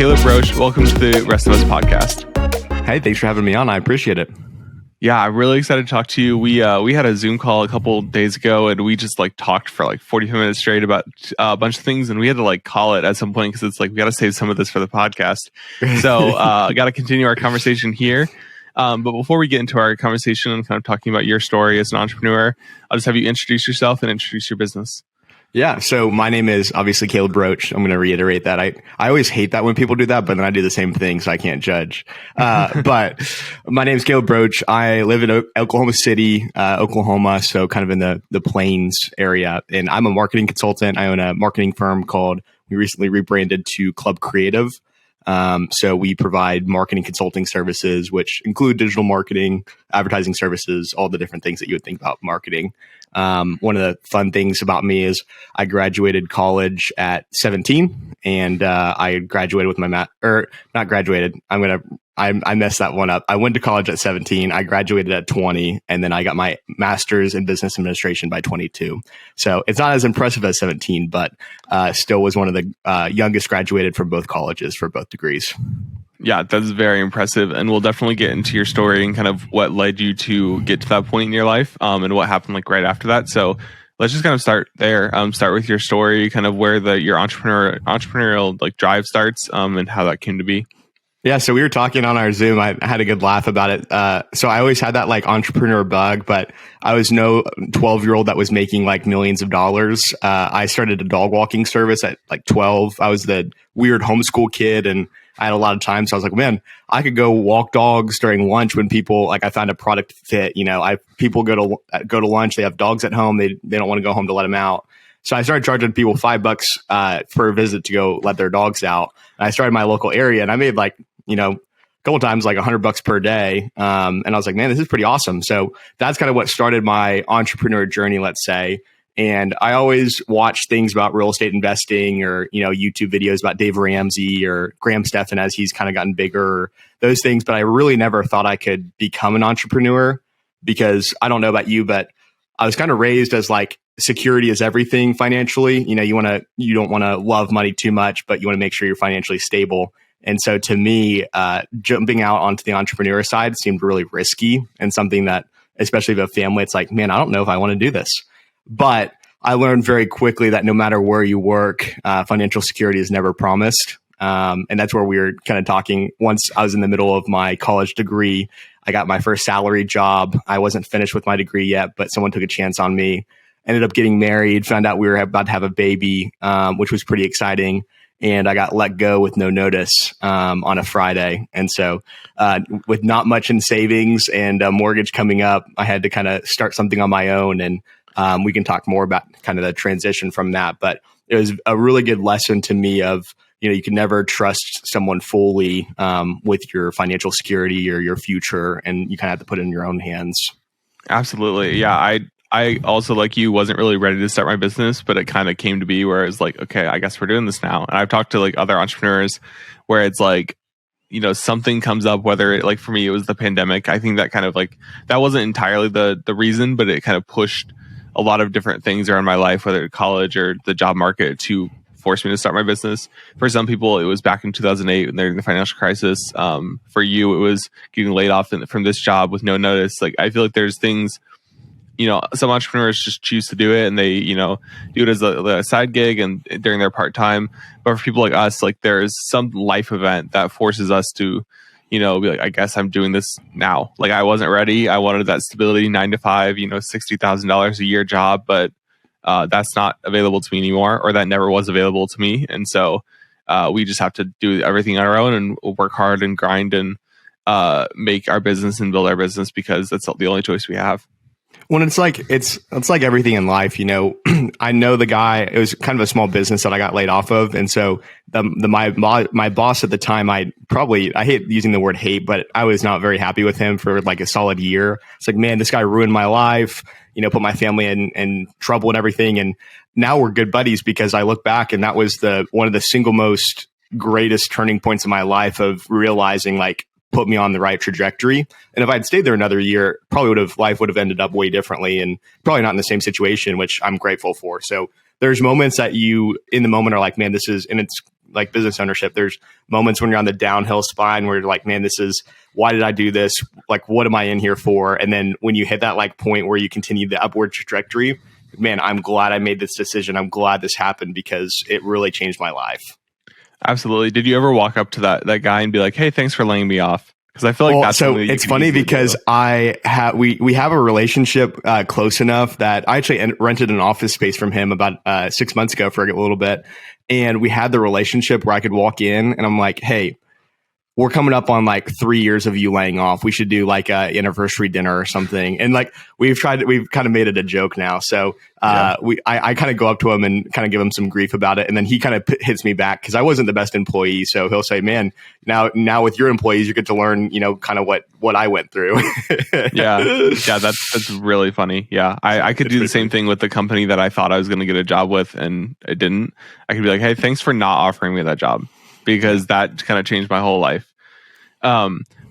Caleb Roche. Welcome to the Rest of Us podcast. Hey, thanks for having me on. I appreciate it. Yeah, I'm really excited to talk to you. We had a Zoom call a couple days ago, and we just talked for 45 minutes straight about a bunch of things, and we had to call it at some point because it's we got to save some of this for the podcast. So got to continue our conversation here. But before we get into our conversation and kind of talking about your story as an entrepreneur, I'll just have you introduce yourself and introduce your business. Yeah. So my name is obviously Caleb Roche. I'm going to reiterate that. I always hate that when people do that, but then I do the same thing, so I can't judge. But my name is Caleb Roche. I live in Oklahoma City, Oklahoma. So kind of in the Plains area. And I'm a marketing consultant. I own a marketing firm we recently rebranded to Club Creative. So we provide marketing consulting services, which include digital marketing, advertising services, all the different things that you would think about marketing. One of the fun things about me is I graduated college at 17, and I graduated with my not graduated. I messed that one up. I went to college at 17. I graduated at 20, and then I got my master's in business administration by 22. So it's not as impressive as 17, but still was one of the youngest graduated from both colleges for both degrees. Yeah, that's very impressive. And we'll definitely get into your story and kind of what led you to get to that point in your life and what happened right after that. So let's just kind of start there. Start with your story, kind of where your entrepreneurial drive starts and how that came to be. Yeah, so we were talking on our Zoom. I had a good laugh about it. So I always had that entrepreneur bug, but I was no 12-year-old that was making millions of dollars. I started a dog walking service at 12. I was the weird homeschool kid, and I had a lot of time. So I was like, man, I could go walk dogs during lunch when people I found a product fit. People go to lunch. They have dogs at home. They don't want to go home to let them out. So I started charging people $5 for a visit to go let their dogs out. And I started in my local area, and I made a couple times $100 per day. And I was like, man, this is pretty awesome. So that's kind of what started my entrepreneur journey, let's say. And I always watch things about real estate investing or, YouTube videos about Dave Ramsey or Graham Stephan as he's kind of gotten bigger, those things. But I really never thought I could become an entrepreneur because I don't know about you, but I was kind of raised as security is everything financially. You don't want to love money too much, but you want to make sure you're financially stable. And so to me, jumping out onto the entrepreneur side seemed really risky and something that, especially with a family, it's man, I don't know if I want to do this. But I learned very quickly that no matter where you work, financial security is never promised. And that's where we were kind of talking. Once I was in the middle of my college degree, I got my first salary job. I wasn't finished with my degree yet, but someone took a chance on me. Ended up getting married, found out we were about to have a baby, which was pretty exciting. And I got let go with no notice on a Friday. And so with not much in savings and a mortgage coming up, I had to kind of start something on my own. And we can talk more about kind of the transition from that. But it was a really good lesson to me of, you can never trust someone fully with your financial security or your future. And you kind of have to put it in your own hands. Absolutely. Yeah. I also, like you, wasn't really ready to start my business, but it kind of came to be where it's okay, I guess we're doing this now. And I've talked to other entrepreneurs where it's something comes up, whether it, for me, it was the pandemic. I think that kind of that wasn't entirely the reason, but it kind of pushed a lot of different things around my life, whether college or the job market, to force me to start my business. For some people, it was back in 2008 when they're in the financial crisis. For you, it was getting laid off from this job with no notice. I feel there's things, some entrepreneurs just choose to do it and they, do it as a side gig and during their part-time. But for people like us, there's some life event that forces us to, be I guess I'm doing this now. I wasn't ready. I wanted that stability, 9 to 5, $60,000 a year job, but that's not available to me anymore, or that never was available to me. And so we just have to do everything on our own and work hard and grind and make our business and build our business because that's the only choice we have. When it's like everything in life, I know the guy. It was kind of a small business that I got laid off of, and so my boss at the time, I hate using the word hate, but I was not very happy with him for a solid year. It's man, this guy ruined my life. Put my family in trouble and everything. And now we're good buddies because I look back and that was one of the single most greatest turning points of my life of realizing put me on the right trajectory. And if I'd stayed there another year, life would have ended up way differently and probably not in the same situation, which I'm grateful for. So there's moments that you in the moment are man, this is, and it's like business ownership. There's moments when you're on the downhill spine where you're like, man, why did I do this? Like, what am I in here for? And then when you hit that like point where you continue the upward trajectory, man, I'm glad I made this decision. I'm glad this happened because it really changed my life. Absolutely. Did you ever walk up to that guy and be like, "Hey, thanks for laying me off"? Because I feel like that's so it's funny because we have a relationship close enough that I actually rented an office space from him about 6 months ago for a little bit, and we had the relationship where I could walk in and I'm like, "Hey, we're coming up on like 3 years of you laying off. We should do like a anniversary dinner or something." And like we've kind of made it a joke now. So I kind of go up to him and kind of give him some grief about it. And then he kind of hits me back because I wasn't the best employee. So he'll say, "Man, now with your employees, you get to learn, kind of what I went through." Yeah, that's really funny. Yeah, I could do the same thing with the company that I thought I was going to get a job with and I didn't. I could be like, "Hey, thanks for not offering me that job," because that kind of changed my whole life.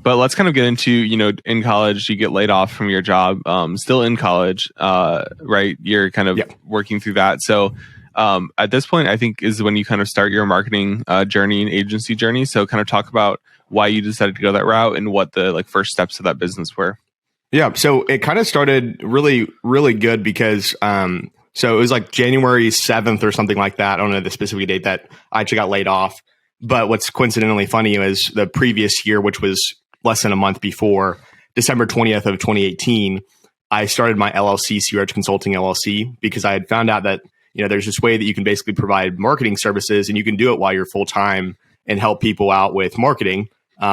But let's kind of get into, in college, you get laid off from your job, still in college, right? You're kind of working through that. So at this point, I think is when you kind of start your marketing journey and agency journey. So kind of talk about why you decided to go that route and what the first steps of that business were. Yeah. So it kind of started really, really good because so it was like January 7th or something like that. I don't know the specific date that I actually got laid off. But what's coincidentally funny is the previous year, which was less than a month before, December 20th of 2018, I started my LLC, CRH Consulting LLC, because I had found out that there's this way that you can basically provide marketing services and you can do it while you're full time and help people out with marketing,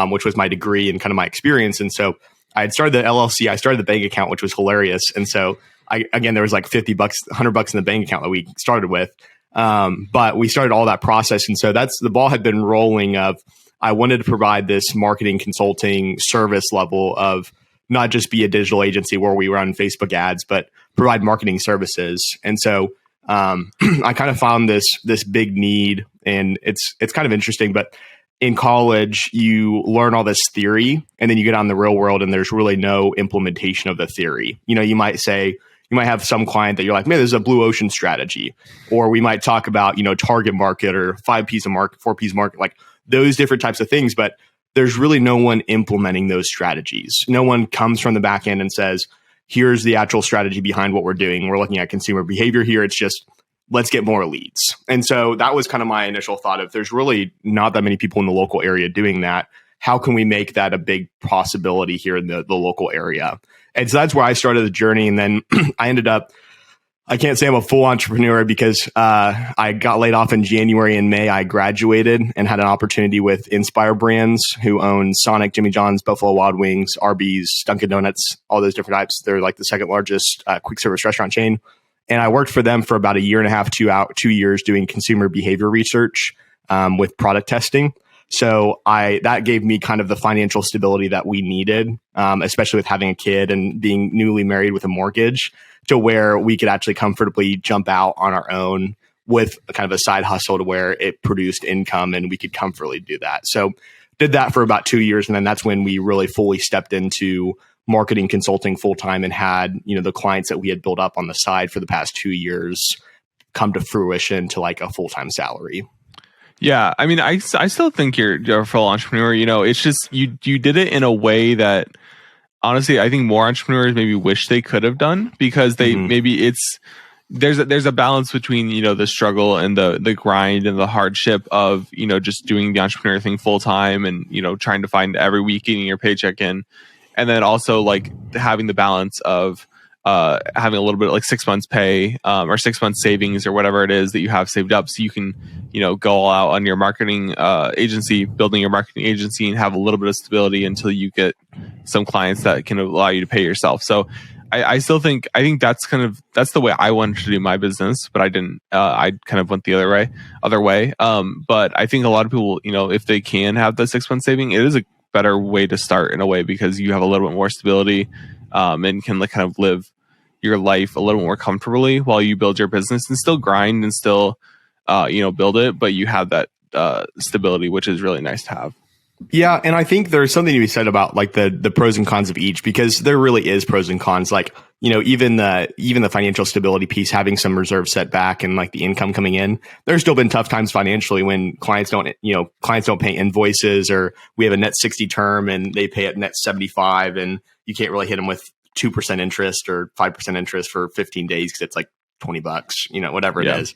which was my degree and kind of my experience. And so I had started the LLC. I started the bank account, which was hilarious. And so there was like $50, $100 in the bank account that we started with. But we started all that process. And so the ball had been rolling of, I wanted to provide this marketing consulting service level of not just be a digital agency where we run Facebook ads, but provide marketing services. And so, I kind of found this big need, and it's kind of interesting, but in college, you learn all this theory and then you get on the real world and there's really no implementation of the theory. You might have some client that you're like, "Man, this is a blue ocean strategy." Or we might talk about, target market or 5Ps of market, 4Ps market, like those different types of things. But there's really no one implementing those strategies. No one comes from the back end and says, "Here's the actual strategy behind what we're doing. We're looking at consumer behavior here. It's just, let's get more leads." And so that was kind of my initial thought of, there's really not that many people in the local area doing that. How can we make that a big possibility here in the local area? And so that's where I started the journey. And then I ended up, I can't say I'm a full entrepreneur because I got laid off in January and May. I graduated and had an opportunity with Inspire Brands, who own Sonic, Jimmy John's, Buffalo Wild Wings, Arby's, Dunkin' Donuts, all those different types. They're like the second largest quick service restaurant chain. And I worked for them for about a year and a half, 2 years doing consumer behavior research with product testing. So that gave me kind of the financial stability that we needed, especially with having a kid and being newly married with a mortgage, to where we could actually comfortably jump out on our own with a kind of a side hustle to where it produced income and we could comfortably do that. So did that for about 2 years. And then that's when we really fully stepped into marketing consulting full time and had, the clients that we had built up on the side for the past 2 years come to fruition to like a full-time salary. Yeah, I mean, I still think you're a full entrepreneur. It's just you did it in a way that, honestly, I think more entrepreneurs maybe wish they could have done, because they maybe there's a balance between the struggle and the grind and the hardship of just doing the entrepreneur thing full time and trying to find every week getting your paycheck in, and then also like having the balance of having a little bit like 6 months pay or 6 months savings or whatever it is that you have saved up, so you can go all out on your marketing agency, building your marketing agency, and have a little bit of stability until you get some clients that can allow you to pay yourself. So I still think that's the way I wanted to do my business, but I didn't. I kind of went the other way. But I think a lot of people, if they can have the 6 month saving, it is a better way to start in a way, because you have a little bit more stability and can like kind of live your life a little more comfortably while you build your business, and still grind and still build it, but you have that stability, which is really nice to have. Yeah, and I think there's something to be said about like the pros and cons of each, because there really is pros and cons. Like, even the financial stability piece, having some reserves set back and like the income coming in, there's still been tough times financially when clients don't pay invoices, or we have a net 60 term and they pay at net 75, and you can't really hit them with 2% interest or 5% interest for 15 days because it's like $20, whatever it Yeah. is.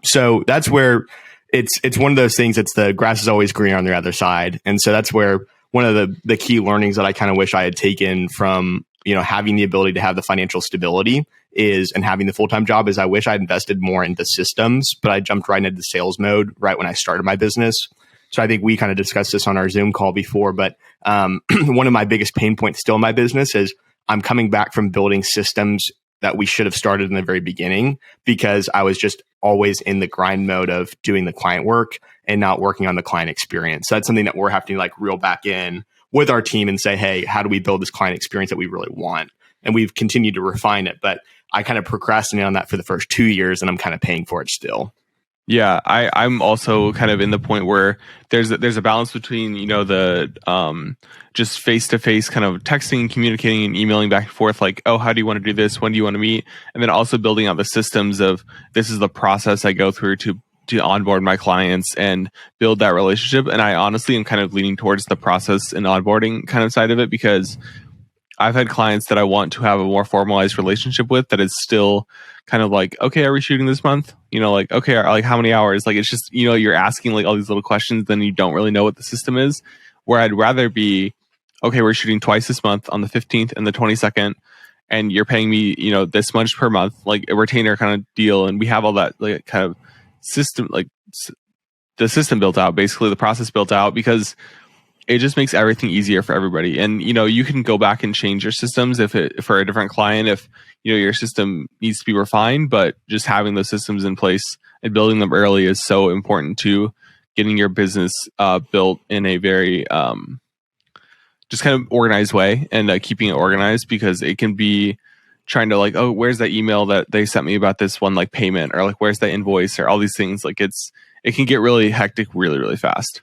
So that's where it's one of those things. It's the grass is always greener on the other side. And so that's where one of the key learnings that I kind of wish I had taken from, having the ability to have the financial stability and having the full-time job is I wish I'd invested more into systems, but I jumped right into sales mode right when I started my business. So I think we kind of discussed this on our Zoom call before, but one of my biggest pain points still in my business is I'm coming back from building systems that we should have started in the very beginning, because I was just always in the grind mode of doing the client work and not working on the client experience. So that's something that we're having to like reel back in with our team and say, hey, how do we build this client experience that we really want? And we've continued to refine it, but I kind of procrastinated on that for the first 2 years, and I'm kind of paying for it still. Yeah, I'm also kind of in the point where there's a balance between the just face to face kind of texting, communicating, and emailing back and forth, like, oh, how do you want to do this? When do you want to meet? And then also building out the systems of this is the process I go through to onboard my clients and build that relationship. And I honestly am kind of leaning towards the process and onboarding kind of side of it, because I've had clients that I want to have a more formalized relationship with that is still kind of like, okay, are we shooting this month? Like, okay, like how many hours? Like, it's just, you're asking like all these little questions, then you don't really know what the system is. Where I'd rather be, okay, we're shooting twice this month on the 15th and the 22nd, and you're paying me, this much per month, like a retainer kind of deal. And we have all that like kind of system, like the system built out, basically the process built out, because it just makes everything easier for everybody. And you can go back and change your systems for a different client if your system needs to be refined, but just having those systems in place and building them early is so important to getting your business built in a very just kind of organized way, and keeping it organized, because it can be trying to like, oh, where's that email that they sent me about this one like payment, or like where's that invoice, or all these things. Like it can get really hectic really, really fast.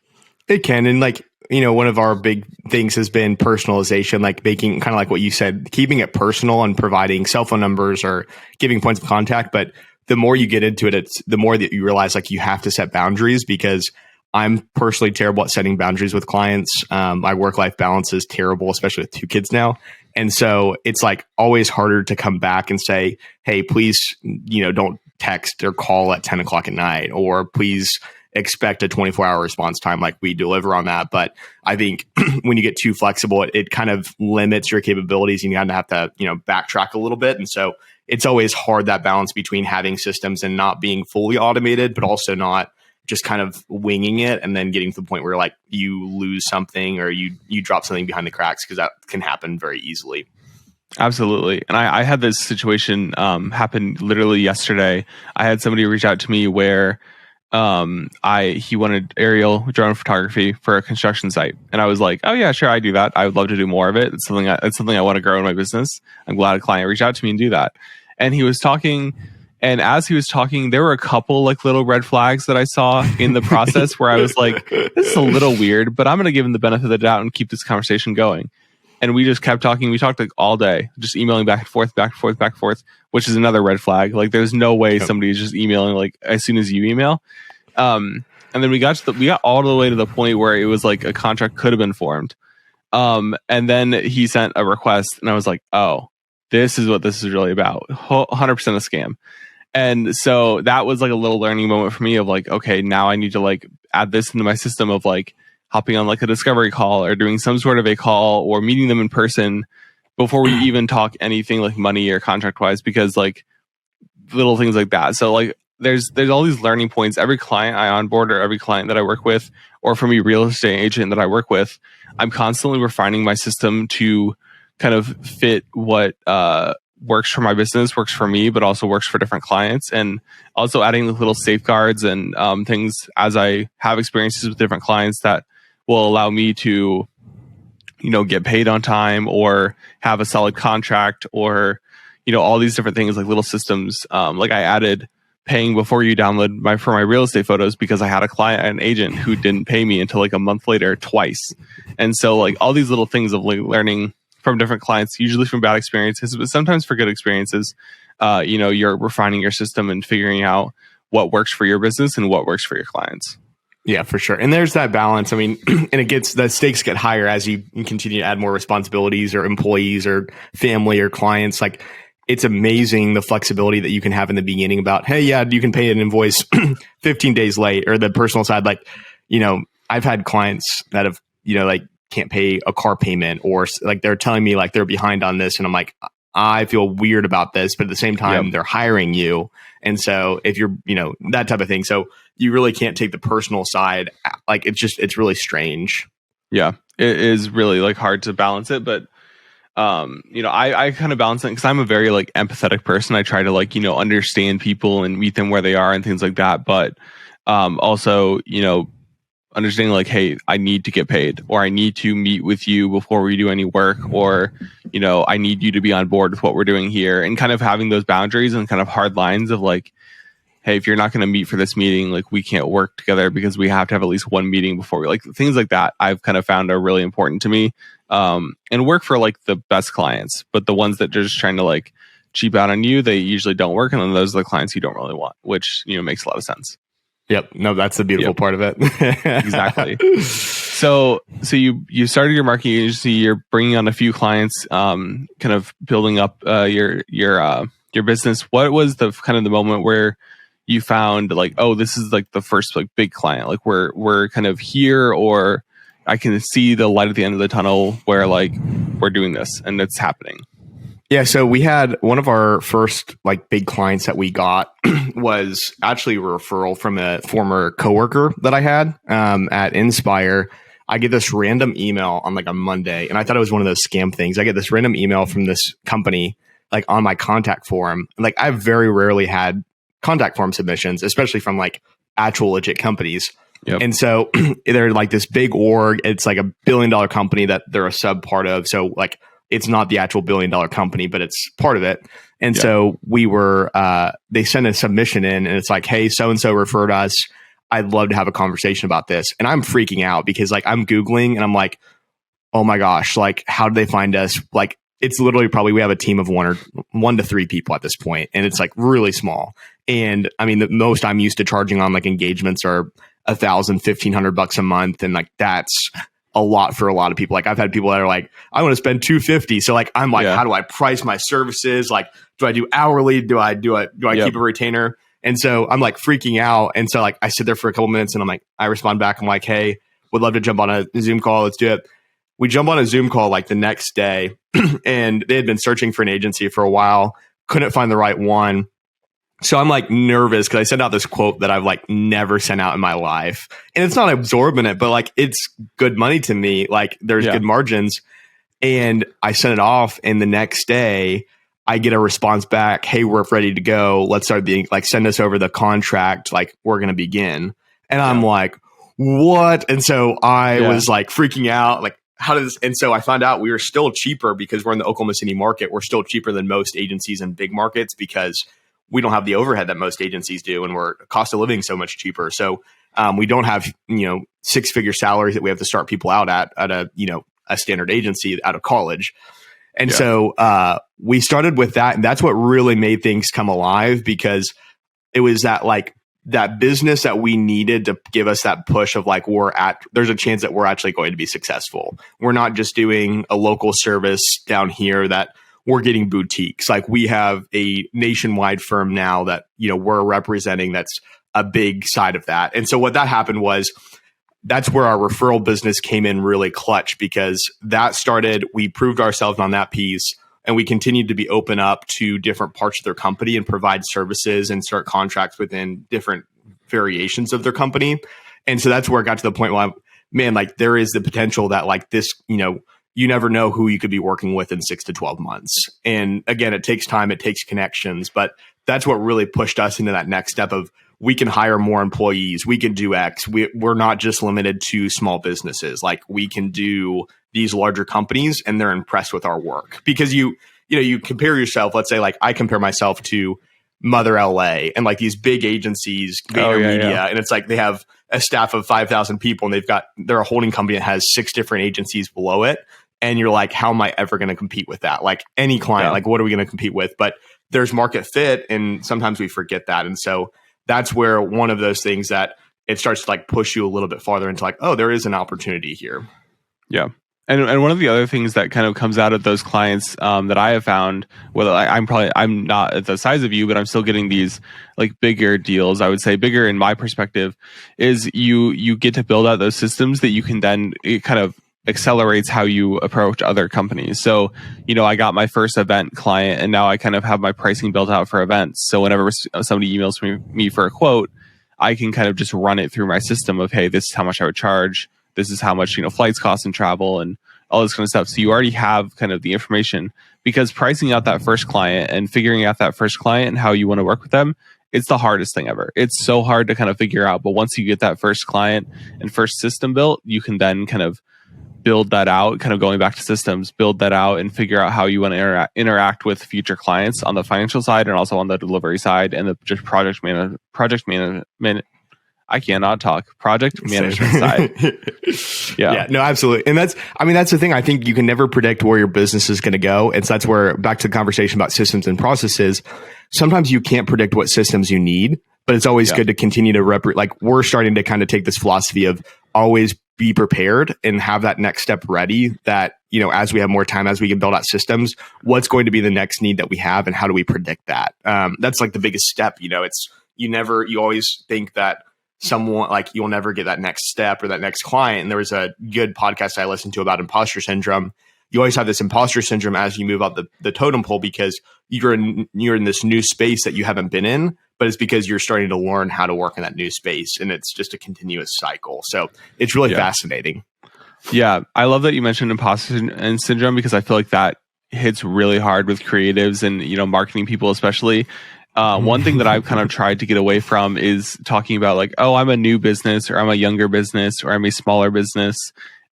It can. And like, one of our big things has been personalization, like making kind of like what you said, keeping it personal and providing cell phone numbers or giving points of contact. But the more you get into it, it's the more that you realize like you have to set boundaries, because I'm personally terrible at setting boundaries with clients. My work-life balance is terrible, especially with 2 kids now. And so it's like always harder to come back and say, hey, please, don't text or call at 10 o'clock at night, or please expect a 24-hour response time. Like, we deliver on that. But I think when you get too flexible, it kind of limits your capabilities, and you have to, backtrack a little bit. And so it's always hard, that balance between having systems and not being fully automated, but also not just kind of winging it and then getting to the point where like you lose something or you drop something behind the cracks, because that can happen very easily. Absolutely. And I had this situation happen literally yesterday. I had somebody reach out to me where he wanted aerial drone photography for a construction site, and I was like, oh yeah, sure, I do that. I would love to do more of it. It's something I want to grow in my business. I'm glad a client reached out to me and do that. And he was talking, and as he was talking, there were a couple like little red flags that I saw in the process where I was like, this is a little weird, but I'm going to give him the benefit of the doubt and keep this conversation going. And we just kept talking. We talked like all day, just emailing back and forth, back and forth, back and forth, which is another red flag. Like, there's no way somebody is just emailing like as soon as you email. And then we got all the way to the point where it was like a contract could have been formed. And then he sent a request, and I was like, oh, this is what this is really about. 100% a scam. And so that was like a little learning moment for me of like, okay, now I need to like add this into my system of like hopping on like a discovery call or doing some sort of a call or meeting them in person before we even talk anything like money or contract wise, because like little things like that. So like there's all these learning points. Every client I onboard, or every client that I work with, or for me, real estate agent that I work with, I'm constantly refining my system to kind of fit what works for my business, works for me, but also works for different clients, and also adding little safeguards and things as I have experiences with different clients that will allow me to, get paid on time or have a solid contract, or, all these different things like little systems. Like I added paying before you download for my real estate photos because I had an agent who didn't pay me until like a month later twice. And so like all these little things of like learning from different clients, usually from bad experiences, but sometimes for good experiences, you're refining your system and figuring out what works for your business and what works for your clients. Yeah, for sure. And there's that balance. I mean, and the stakes get higher as you continue to add more responsibilities or employees or family or clients. Like, it's amazing the flexibility that you can have in the beginning about, hey, yeah, you can pay an invoice 15 days late, or the personal side. Like, I've had clients that have, like can't pay a car payment, or like they're telling me like they're behind on this. And I'm like, I feel weird about this, but at the same time, they're hiring you. And so if you're, that type of thing. So you really can't take the personal side. Like, it's really strange. Yeah, it is really like hard to balance it. But, I kind of balance it because I'm a very like empathetic person. I try to like, understand people and meet them where they are and things like that. But also, understanding like, hey, I need to get paid, or I need to meet with you before we do any work, or, I need you to be on board with what we're doing here, and kind of having those boundaries and kind of hard lines of like, hey, if you're not going to meet for this meeting, like we can't work together because we have to have at least one meeting before we, like things like that. I've kind of found are really important to me, and work for like the best clients, but the ones that are just trying to like cheap out on you, they usually don't work. And then those are the clients you don't really want, which, makes a lot of sense. Yep. No, that's the beautiful part of it. Exactly. So you started your marketing agency. You're bringing on a few clients, kind of building up your business. What was the kind of the moment where you found like, oh, this is like the first like big client? Like we're kind of here, or I can see the light at the end of the tunnel where like we're doing this and it's happening. Yeah, so we had one of our first like big clients that we got was actually a referral from a former coworker that I had at Inspire. I get this random email on like a Monday, and I thought it was one of those scam things. I get this random email from this company like on my contact form. Like, I've very rarely had contact form submissions, especially from like actual legit companies. Yep. And so they're like this big org. It's like $1 billion company that they're a sub part of. So like, it's not the actual $1 billion company, but it's part of it. And so we were, they sent a submission in, and it's like, hey, so-and-so referred us. I'd love to have a conversation about this. And I'm freaking out because like I'm Googling and I'm like, oh my gosh, like how did they find us? Like, it's literally probably, we have a team of 1 to 3 people at this point, and it's like really small. And I mean, the most I'm used to charging on like engagements are $1,000, $1,500 a month. And like, that's a lot for a lot of people. Like, I've had people that are like, I want to spend $250. So like, I'm like, how do I price my services? Like, do I do hourly? Do I keep a retainer? And so I'm like freaking out. And so like, I sit there for a couple minutes, and I'm like, I respond back. I'm like, hey, would love to jump on a Zoom call. Let's do it. We jump on a Zoom call like the next day, and they had been searching for an agency for a while, couldn't find the right one. So I'm like nervous because I sent out this quote that I've like never sent out in my life. And it's not absorbent, but like it's good money to me. Like, there's good margins. And I sent it off, and the next day I get a response back. Hey, we're ready to go. Let's start send us over the contract. Like, we're going to begin. And I'm like, what? And so I was like freaking out. Like, how does, and so I found out we were still cheaper because we're in the Oklahoma City market. We're still cheaper than most agencies in big markets because we don't have the overhead that most agencies do, and we're cost of living so much cheaper. So we don't have, 6-figure salaries that we have to start people out at a standard agency out of college. And so we started with that, and that's what really made things come alive, because it was that business that we needed to give us that push of like, there's a chance that we're actually going to be successful. We're not just doing a local service down here, that we're getting boutiques. Like, we have a nationwide firm now that, we're representing, that's a big side of that. And so what that happened was, that's where our referral business came in really clutch, because that started, we proved ourselves on that piece, and we continued to be open up to different parts of their company and provide services and start contracts within different variations of their company. And so that's where it got to the point where, there is the potential that like this, you never know who you could be working with in 6 to 12 months. And again, it takes time, it takes connections, but that's what really pushed us into that next step of, we can hire more employees, we can do X. We're not just limited to small businesses. Like, we can do these larger companies, and they're impressed with our work, because you compare yourself. Let's say like I compare myself to Mother LA and like these big agencies, VaynerMedia, and it's like they have a staff of 5,000 people and they're a holding company that has 6 different agencies below it. And you're like, how am I ever going to compete with that? Like any client, like what are we going to compete with? But there's market fit, and sometimes we forget that. And so that's where one of those things that it starts to like push you a little bit farther into like, oh, there is an opportunity here. Yeah. And one of the other things that kind of comes out of those clients that I have found, whether I'm not at the size of you, but I'm still getting these like bigger deals, I would say bigger in my perspective, is you get to build out those systems that you can then, it kind of accelerates how you approach other companies. So, I got my first event client, and now I kind of have my pricing built out for events. So whenever somebody emails me for a quote, I can kind of just run it through my system of, hey, this is how much I would charge. This is how much, flights cost and travel and all this kind of stuff. So you already have kind of the information, because pricing out that first client and figuring out that first client and how you want to work with them, it's the hardest thing ever. It's so hard to kind of figure out. But once you get that first client and first system built, you can then kind of build that out, kind of going back to systems, build that out and figure out how you want to interact with future clients on the financial side and also on the delivery side and the just project management. I cannot talk. Project management side. Yeah, no, absolutely. And that's the thing. I think you can never predict where your business is going to go. And so that's where, back to the conversation about systems and processes, sometimes you can't predict what systems you need, but it's always good to continue to like we're starting to kind of take this philosophy of always be prepared and have that next step ready, that, as we have more time, as we can build out systems, what's going to be the next need that we have and how do we predict that? That's like the biggest step. You always think that someone like you'll never get that next step or that next client. And there was a good podcast I listened to about imposter syndrome. You always have this imposter syndrome as you move up the totem pole, because you're in this new space that you haven't been in, but it's because you're starting to learn how to work in that new space. And it's just a continuous cycle. So it's really fascinating. Yeah. I love that you mentioned imposter syndrome, because I feel like that hits really hard with creatives and, marketing people, especially. One thing that I've kind of tried to get away from is talking about like, oh, I'm a new business, or I'm a younger business, or I'm a smaller business.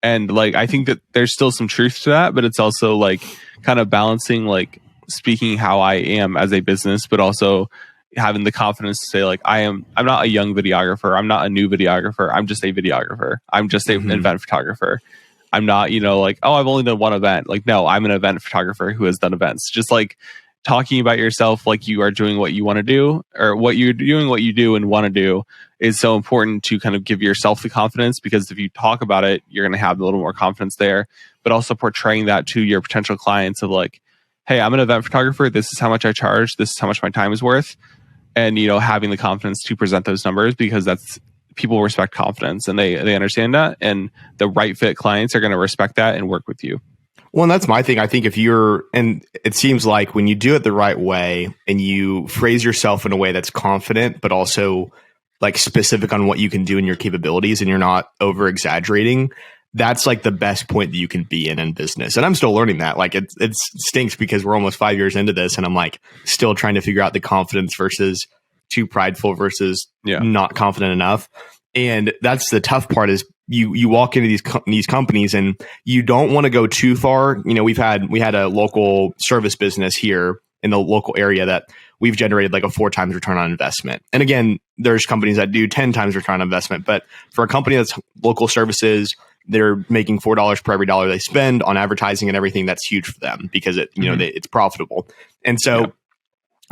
And like, I think that there's still some truth to that, but it's also like kind of balancing, like speaking how I am as a business, but also having the confidence to say like, I'm not a young videographer. I'm not a new videographer. I'm just a videographer. I'm just an event photographer. I'm not, like, oh, I've only done one event. Like, no, I'm an event photographer who has done events. Just like talking about yourself like you are doing what you want to do, or what you're doing, what you do and want to do, is so important to kind of give yourself the confidence, because if you talk about it, you're going to have a little more confidence there, but also portraying that to your potential clients of like, hey, I'm an event photographer. This is how much I charge. This is how much my time is worth. And, having the confidence to present those numbers, because that's, people respect confidence and they understand that, and the right fit clients are going to respect that and work with you. Well, and that's my thing. I think and it seems like when you do it the right way and you phrase yourself in a way that's confident, but also like specific on what you can do and your capabilities, and you're not over exaggerating, that's like the best point that you can be in business. And I'm still learning that. Like it stinks because we're almost 5 years into this and I'm like still trying to figure out the confidence versus too prideful versus not confident enough. And that's the tough part, is you walk into these companies and you don't want to go too far. We had a local service business here in the local area that we've generated like a 4 times return on investment. And again, there's companies that do 10 times return on investment, but for a company that's local services, they're making $4 per every dollar they spend on advertising and everything. That's huge for them because it's profitable. And so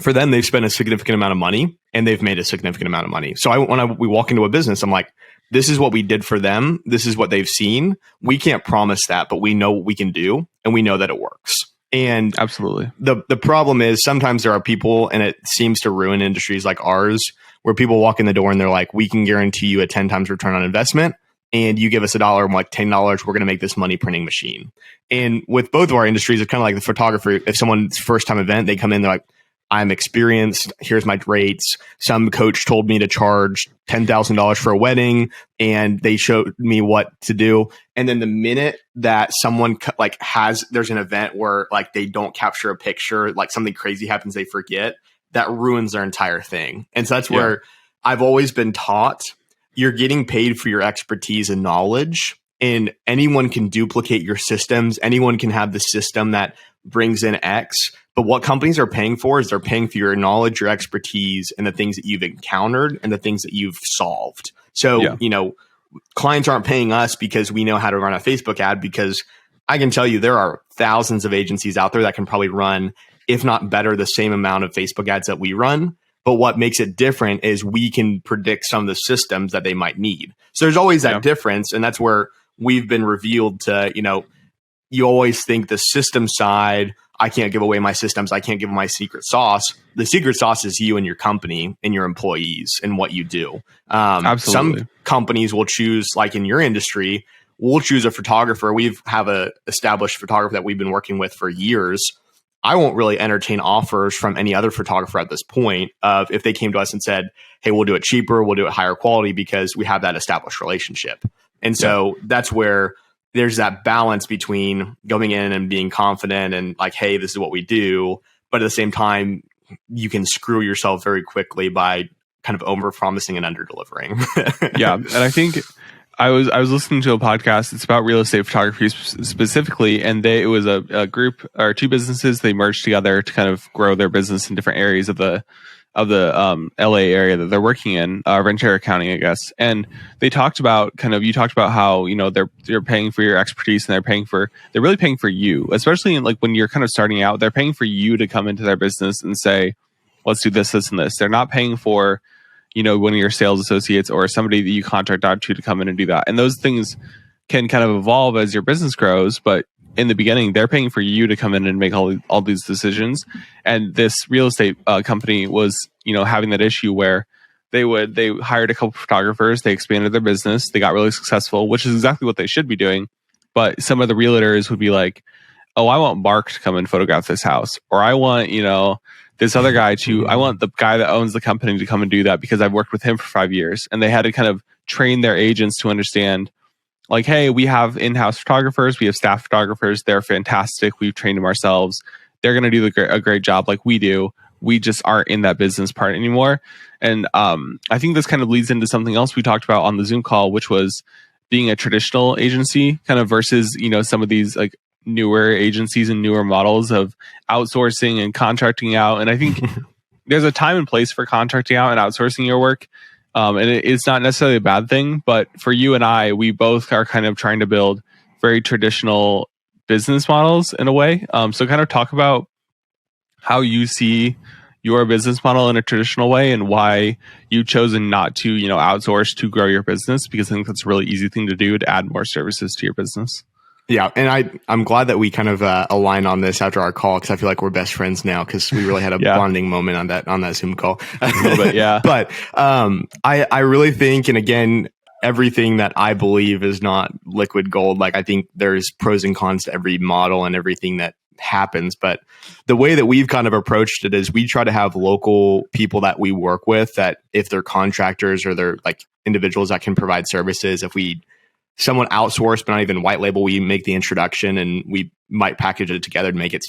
for them, they've spent a significant amount of money and they've made a significant amount of money. So when we walk into a business, I'm like, this is what we did for them. This is what they've seen. We can't promise that, but we know what we can do and we know that it works. And absolutely, the problem is sometimes there are people, and it seems to ruin industries like ours, where people walk in the door and they're like, we can guarantee you a 10 times return on investment. And you give us $1, I'm like $10, we're going to make this money printing machine. And with both of our industries, it's kind of like the photographer. If someone's first time event, they come in, they're like, I'm experienced. Here's my rates. Some coach told me to charge $10,000 for a wedding and they showed me what to do. And then the minute that someone there's an event where like they don't capture a picture, like something crazy happens, they forget, that ruins their entire thing. And so that's where I've always been taught, you're getting paid for your expertise and knowledge, and anyone can duplicate your systems. Anyone can have the system that brings in X. But what companies are paying for is they're paying for your knowledge, your expertise, and the things that you've encountered and the things that you've solved. So, clients aren't paying us because we know how to run a Facebook ad, because I can tell you there are thousands of agencies out there that can probably run, if not better, the same amount of Facebook ads that we run. But what makes it different is we can predict some of the systems that they might need. So there's always that difference. And that's where we've been revealed to, you always think the system side, I can't give away my systems, I can't give my secret sauce. The secret sauce is you and your company and your employees and what you do. Absolutely. Some companies will choose, like in your industry, we'll choose a photographer. We have a established photographer that we've been working with for years. I won't really entertain offers from any other photographer at this point of if they came to us and said, hey, we'll do it cheaper, we'll do it higher quality, because we have that established relationship. And so that's where there's that balance between going in and being confident and like, hey, this is what we do. But at the same time, you can screw yourself very quickly by kind of over promising and under delivering. Yeah. And I think I was listening to a podcast. It's about real estate photography specifically. And it was a group or two businesses. They merged together to kind of grow their business in different areas of the LA area that they're working in, Ventura County, I guess. And they talked about you talked about how, they're paying for your expertise and they're really paying for you, especially in like when you're kind of starting out, they're paying for you to come into their business and say, let's do this, this, and this. They're not paying for, one of your sales associates or somebody that you contract out to come in and do that. And those things can kind of evolve as your business grows, but in the beginning, they're paying for you to come in and make all these decisions. And this real estate company was, having that issue where they hired a couple photographers, they expanded their business, they got really successful, which is exactly what they should be doing. But some of the realtors would be like, oh, I want Mark to come and photograph this house, or I want, this other guy I want the guy that owns the company to come and do that because I've worked with him for 5 years. And they had to kind of train their agents to understand, like, hey, we have in-house photographers, we have staff photographers, they're fantastic, we've trained them ourselves, they're going to do a great job like we do, we just aren't in that business part anymore. And I think this kind of leads into something else we talked about on the Zoom call, which was being a traditional agency kind of versus, some of these like newer agencies and newer models of outsourcing and contracting out. And I think there's a time and place for contracting out and outsourcing your work. And it's not necessarily a bad thing, but for you and I, we both are kind of trying to build very traditional business models in a way. So kind of talk about how you see your business model in a traditional way and why you've chosen not to, outsource to grow your business, because I think that's a really easy thing to do to add more services to your business. Yeah, and I'm glad that we kind of aligned on this after our call, because I feel like we're best friends now, because we really had a bonding moment on that Zoom call. A little bit, yeah. But I really think, and again, everything that I believe is not liquid gold. Like, I think there's pros and cons to every model and everything that happens. But the way that we've kind of approached it is we try to have local people that we work with, that if they're contractors or they're like individuals that can provide services, if someone outsourced but not even white label, we make the introduction and we might package it together to make it,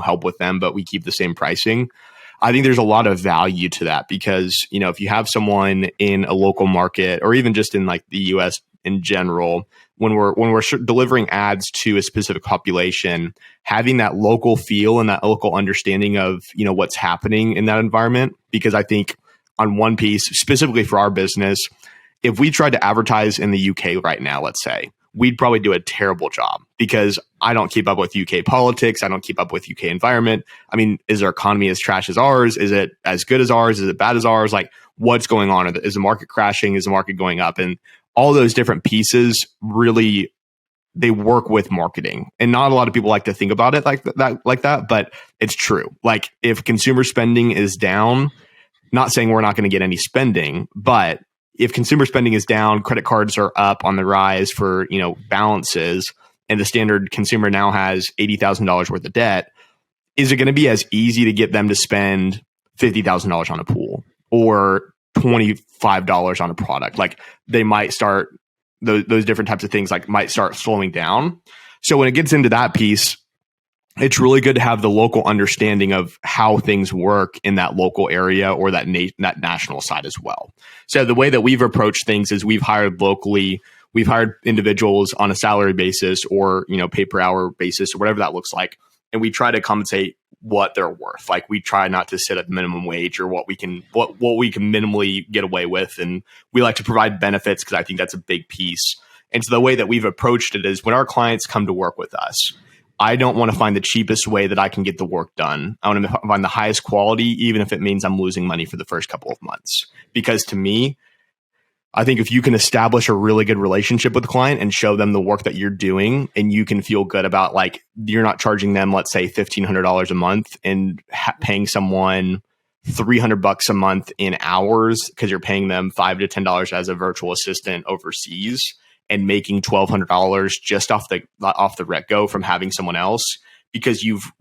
help with them, but we keep the same pricing. I think there's a lot of value to that, because, if you have someone in a local market or even just in like the US in general, when we're delivering ads to a specific population, having that local feel and that local understanding of, what's happening in that environment. Because I think on one piece, specifically for our business, if we tried to advertise in the UK right now, let's say, we'd probably do a terrible job, because I don't keep up with UK politics. I don't keep up with UK environment. I mean, is their economy as trash as ours? Is it as good as ours? Is it bad as ours? Like, what's going on? Is the market crashing? Is the market going up? And all those different pieces really, they work with marketing. And not a lot of people like to think about it like that, but it's true. Like, if consumer spending is down, not saying we're not going to get any spending, but if consumer spending is down, credit cards are up on the rise for, balances, and the standard consumer now has $80,000 worth of debt, is it going to be as easy to get them to spend $50,000 on a pool or $25 on a product? Like, they might start, those different types of things like might start slowing down. So when it gets into that piece, it's really good to have the local understanding of how things work in that local area or that national side as well. So the way that we've approached things is we've hired locally, we've hired individuals on a salary basis or, pay per hour basis or whatever that looks like. and we try to compensate what they're worth. Like we try not to sit at minimum wage or what we can minimally get away with. And we like to provide benefits because I think that's a big piece. And so the way that we've approached it is when our clients come to work with us, I don't want to find the cheapest way that I can get the work done. I want to find the highest quality, even if it means I'm losing money for the first couple of months. Because to me, I think if you can establish a really good relationship with the client and show them the work that you're doing, and you can feel good about like you're not charging them, let's say $1,500 a month and paying someone $300 a month in hours because you're paying them $5 to $10 as a virtual assistant overseas and making $1,200 just off the get-go from having someone else because you've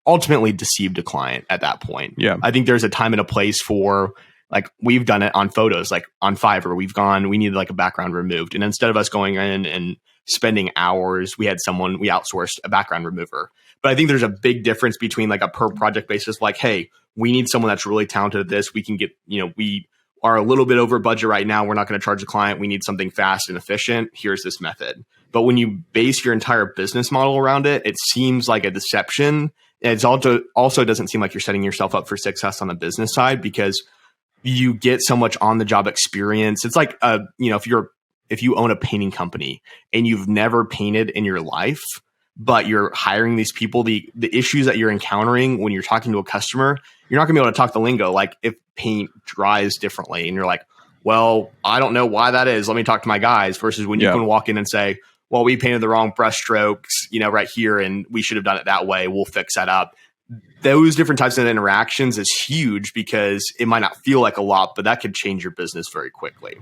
ultimately deceived a client at that point. Yeah. I think there's a time and a place for, like we've done it on photos, like on Fiverr, we needed like a background removed. And instead of us going in and spending hours, we outsourced a background remover. But I think there's a big difference between like a per project basis, like, hey, we need someone that's really talented at this. We can get, we are a little bit over budget right now. We're not going to charge the client. We need something fast and efficient. Here's this method. But when you base your entire business model around it, it seems like a deception. And it's also doesn't seem like you're setting yourself up for success on the business side because you get so much on the job experience. It's like, if you own a painting company and you've never painted in your life, but you're hiring these people, the issues that you're encountering when you're talking to a customer, you're not gonna be able to talk the lingo. Like if paint dries differently and you're like, well, I don't know why that is. Let me talk to my guys versus when you can walk in and say, well, we painted the wrong brush strokes, right here. And we should have done it that way. We'll fix that up. Those different types of interactions is huge because it might not feel like a lot, but that could change your business very quickly.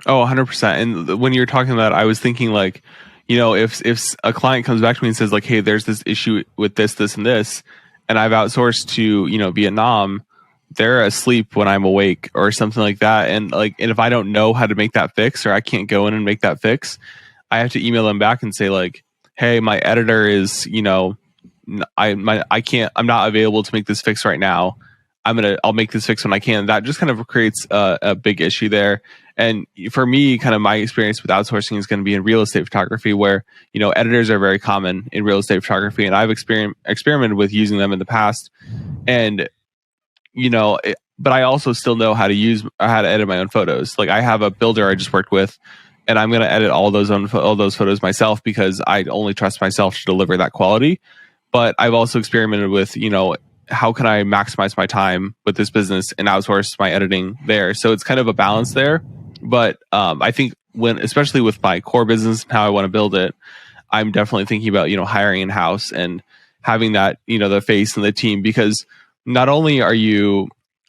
Oh, 100%. And when you're talking about, I was thinking like, if a client comes back to me and says like, hey, there's this issue with this, and this, and I've outsourced to, Vietnam, they're asleep when I'm awake or something like that. And if I don't know how to make that fix or I can't go in and make that fix, I have to email them back and say like, hey, my editor is, I'm not available to make this fix right now. I'll make this fix when I can. That just kind of creates a big issue there. And for me, kind of my experience with outsourcing is going to be in real estate photography where, editors are very common in real estate photography. And I've experimented with using them in the past. And, but I also still know how to edit my own photos. Like I have a builder I just worked with and I'm going to edit all those photos myself because I only trust myself to deliver that quality. But I've also experimented with, how can I maximize my time with this business and outsource my editing there? So it's kind of a balance there. But I think especially with my core business and how I want to build it, I'm definitely thinking about, hiring in-house and having that, the face and the team, because not only are you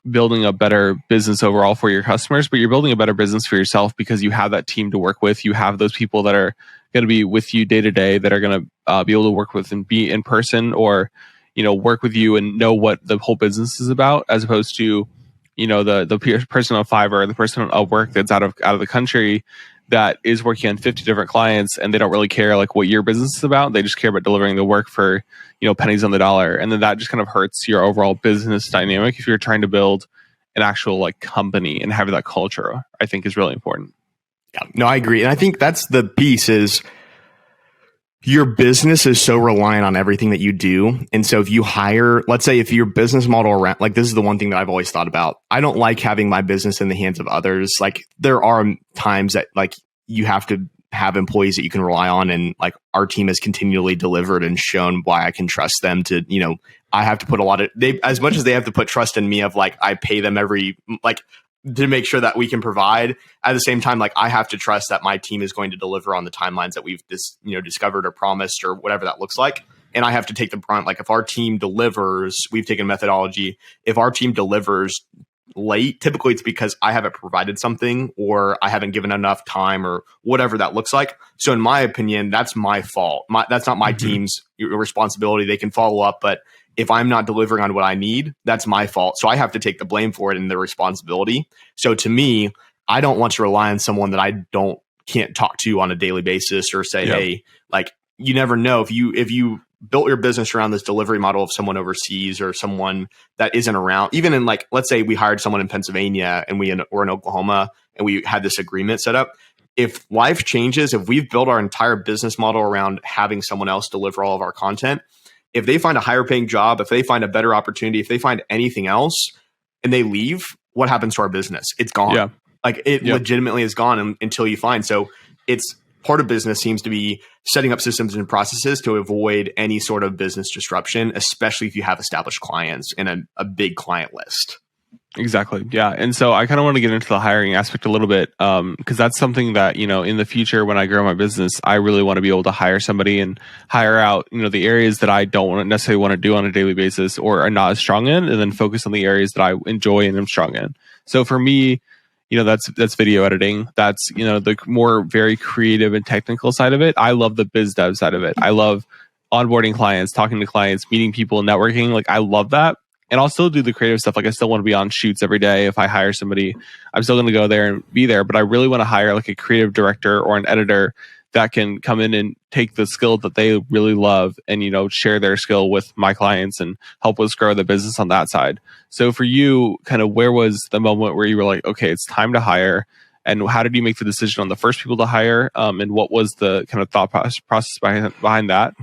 building a better business overall for your customers, but you're building a better business for yourself because you have that team to work with. You have those people that are going to be with you day to day that are going to be able to work with and be in person or, work with you and know what the whole business is about, as opposed to, the person on Fiverr or the person on Upwork that's out of the country that is working on 50 different clients and they don't really care like what your business is about. They just care about delivering the work for, pennies on the dollar. And then that just kind of hurts your overall business dynamic if you're trying to build an actual like company, and having that culture, I think, is really important. Yeah, no, I agree. And I think that's the piece is your business is so reliant on everything that you do. And so if you hire, let's say if your business model around, like this is the one thing that I've always thought about. I don't like having my business in the hands of others. Like there are times that like you have to have employees that you can rely on. And like our team has continually delivered and shown why I can trust them to, I have to put as much as they have to put trust in me of like, I pay them to make sure that we can provide. At the same time, like I have to trust that my team is going to deliver on the timelines that we've discovered or promised or whatever that looks like. And I have to take the brunt. Like if our team delivers, we've taken methodology. If our team delivers late, typically it's because I haven't provided something or I haven't given enough time or whatever that looks like. So in my opinion, that's my fault. That's not my team's responsibility. They can follow up, but if I'm not delivering on what I need, that's my fault. So I have to take the blame for it and the responsibility. So to me, I don't want to rely on someone that I can't talk to on a daily basis or say, hey, like you never know if you built your business around this delivery model of someone overseas or someone that isn't around, even in like, let's say we hired someone in Pennsylvania and we're in Oklahoma and we had this agreement set up. If life changes, if we've built our entire business model around having someone else deliver all of our content, if they find a higher paying job, if they find a better opportunity, if they find anything else and they leave, what happens to our business? It's gone. Yeah. Like it legitimately is gone until you find. So it's part of business seems to be setting up systems and processes to avoid any sort of business disruption, especially if you have established clients and a big client list. Exactly. Yeah. And so I kind of want to get into the hiring aspect a little bit, because that's something that, in the future, when I grow my business, I really want to be able to hire somebody and hire out, the areas that I don't necessarily want to do on a daily basis or are not as strong in, and then focus on the areas that I enjoy and am strong in. So for me, that's video editing. That's, the more very creative and technical side of it. I love the biz dev side of it. I love onboarding clients, talking to clients, meeting people, networking. Like I love that. And I'll still do the creative stuff. Like I still want to be on shoots every day. If I hire somebody, I'm still going to go there and be there. But I really want to hire like a creative director or an editor that can come in and take the skill that they really love and, share their skill with my clients and help us grow the business on that side. So for you, kind of where was the moment where you were like, okay, it's time to hire? And how did you make the decision on the first people to hire? And what was the kind of thought process behind that?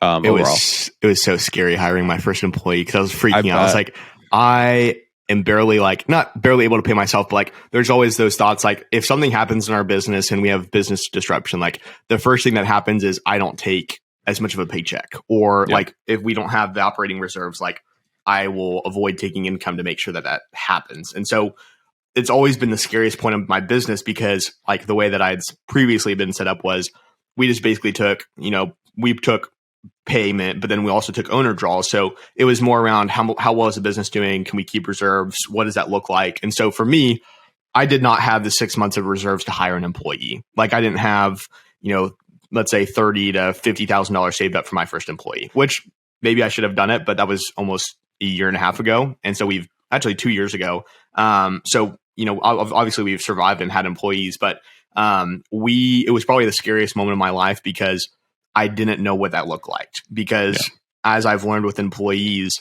Overall. It was so scary hiring my first employee because I was freaking out. I was like, I am barely not barely able to pay myself, but like there's always those thoughts like if something happens in our business and we have business disruption, like the first thing that happens is I don't take as much of a paycheck, or like if we don't have the operating reserves, like I will avoid taking income to make sure that happens. And so it's always been the scariest point of my business because like the way that I'd previously been set up was we just basically took, we took payment, but then we also took owner draws. So it was more around how well is the business doing? Can we keep reserves? What does that look like? And so for me, I did not have the 6 months of reserves to hire an employee. Like I didn't have, let's say $30,000 to $50,000 saved up for my first employee, which maybe I should have done it, but that was almost a year and a half ago. And so we've actually 2 years ago. So, obviously we've survived and had employees, but it was probably the scariest moment of my life because I didn't know what that looked like. Because as I've learned with employees,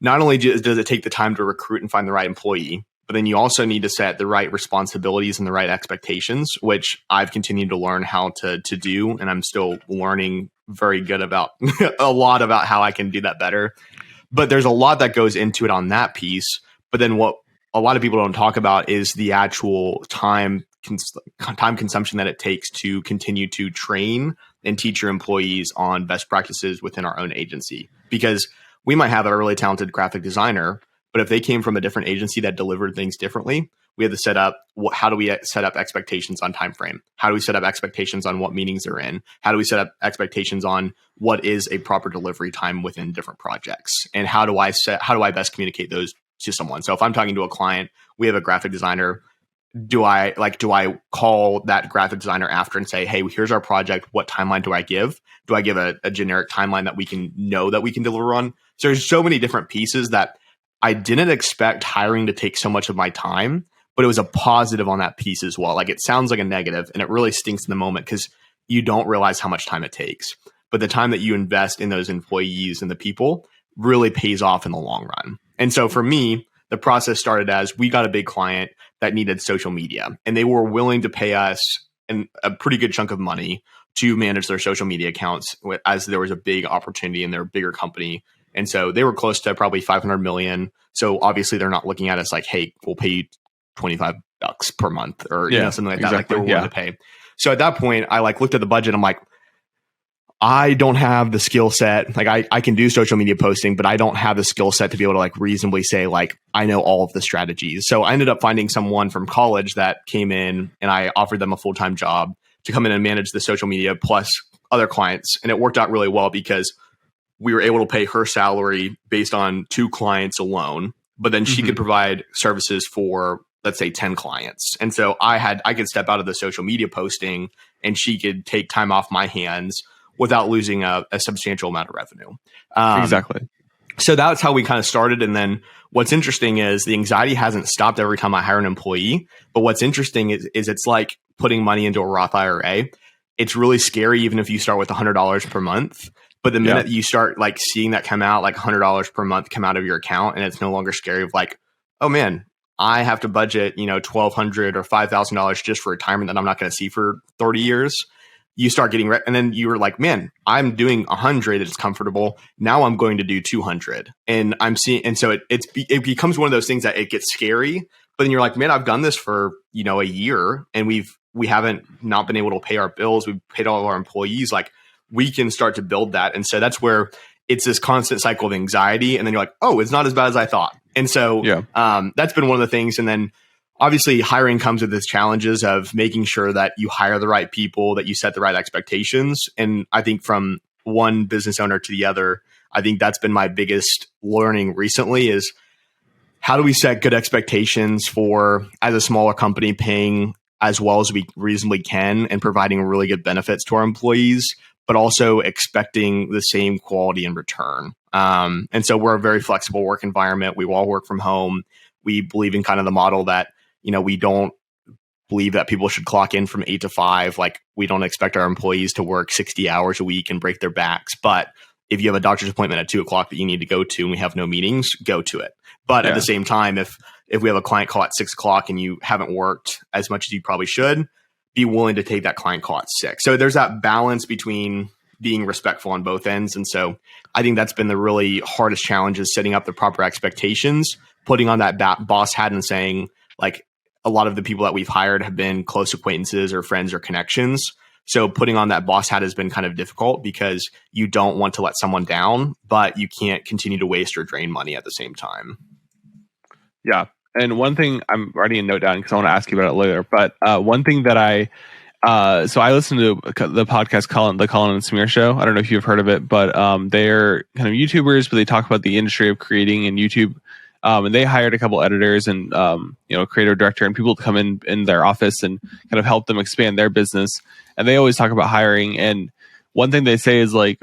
not only does it take the time to recruit and find the right employee, but then you also need to set the right responsibilities and the right expectations, which I've continued to learn how to do. And I'm still learning very good about a lot about how I can do that better. But there's a lot that goes into it on that piece. But then what a lot of people don't talk about is the actual time consumption that it takes to continue to train and teach your employees on best practices within our own agency. Because we might have a really talented graphic designer, but if they came from a different agency that delivered things differently, we have to set up, how do we set up expectations on time frame? How do we set up expectations on what meetings they're in? How do we set up expectations on what is a proper delivery time within different projects? And how do I best communicate those to someone? So if I'm talking to a client, we have a graphic designer. Do I call that graphic designer after and say, hey, here's our project. What timeline do I give? Do I give a generic timeline that we can know that we can deliver on? So there's so many different pieces that I didn't expect hiring to take so much of my time, but it was a positive on that piece as well. Like it sounds like a negative and it really stinks in the moment because you don't realize how much time it takes. But the time that you invest in those employees and the people really pays off in the long run. And so for me, the process started as we got a big client that needed social media, and they were willing to pay us a pretty good chunk of money to manage their social media accounts as there was a big opportunity in their bigger company. And so they were close to probably 500 million. So obviously they're not looking at us like, hey, we'll pay you $25 per month or something like that. Like they were willing to pay. So at that point, I looked at the budget. I'm like, I don't have the skill set. Like I can do social media posting, but I don't have the skill set to be able to reasonably say I know all of the strategies. So I ended up finding someone from college that came in and I offered them a full-time job to come in and manage the social media plus other clients. And it worked out really well because we were able to pay her salary based on 2 clients alone, but then she could provide services for, let's say, 10 clients. And so I could step out of the social media posting and she could take time off my hands without losing a substantial amount of revenue. Exactly. So that's how we kind of started. And then what's interesting is the anxiety hasn't stopped every time I hire an employee. But what's interesting is it's like putting money into a Roth IRA. It's really scary even if you start with $100 per month. But the minute you start seeing that come out, $100 per month come out of your account, and it's no longer scary of oh man, I have to budget, $1,200 or $5,000 just for retirement that I'm not going to see for 30 years. you start getting and then you were like, man, I'm doing 100. It's comfortable. Now I'm going to do 200. And I'm seeing, and so it becomes one of those things that it gets scary, but then you're like, man, I've done this for, a year and we haven't not been able to pay our bills. We've paid all of our employees. Like we can start to build that. And so that's where it's this constant cycle of anxiety. And then you're like, oh, it's not as bad as I thought. And so that's been one of the things. And then obviously hiring comes with its challenges of making sure that you hire the right people, that you set the right expectations. And I think from one business owner to the other, I think that's been my biggest learning recently is how do we set good expectations for, as a smaller company, paying as well as we reasonably can and providing really good benefits to our employees, but also expecting the same quality in return. And so we're a very flexible work environment. We all work from home. We believe in kind of the model that, we don't believe that people should clock in from 8 to 5. Like we don't expect our employees to work 60 hours a week and break their backs. But if you have a doctor's appointment at 2:00 that you need to go to and we have no meetings, go to it. But at the same time, if we have a client call at 6:00 and you haven't worked as much as you probably should, be willing to take that client call at 6. So there's that balance between being respectful on both ends. And so I think that's been the really hardest challenge is setting up the proper expectations, putting on that boss hat and saying, like, a lot of the people that we've hired have been close acquaintances or friends or connections. So putting on that boss hat has been kind of difficult because you don't want to let someone down, but you can't continue to waste or drain money at the same time. Yeah. And one thing I'm writing a note down because I want to ask you about it later, but one thing that so I listen to the podcast, the Colin and Samir Show. I don't know if you've heard of it, but they're kind of YouTubers, but they talk about the industry of creating and YouTube. And they hired a couple editors and, creative director and people to come in their office and kind of help them expand their business. And they always talk about hiring. And one thing they say is like,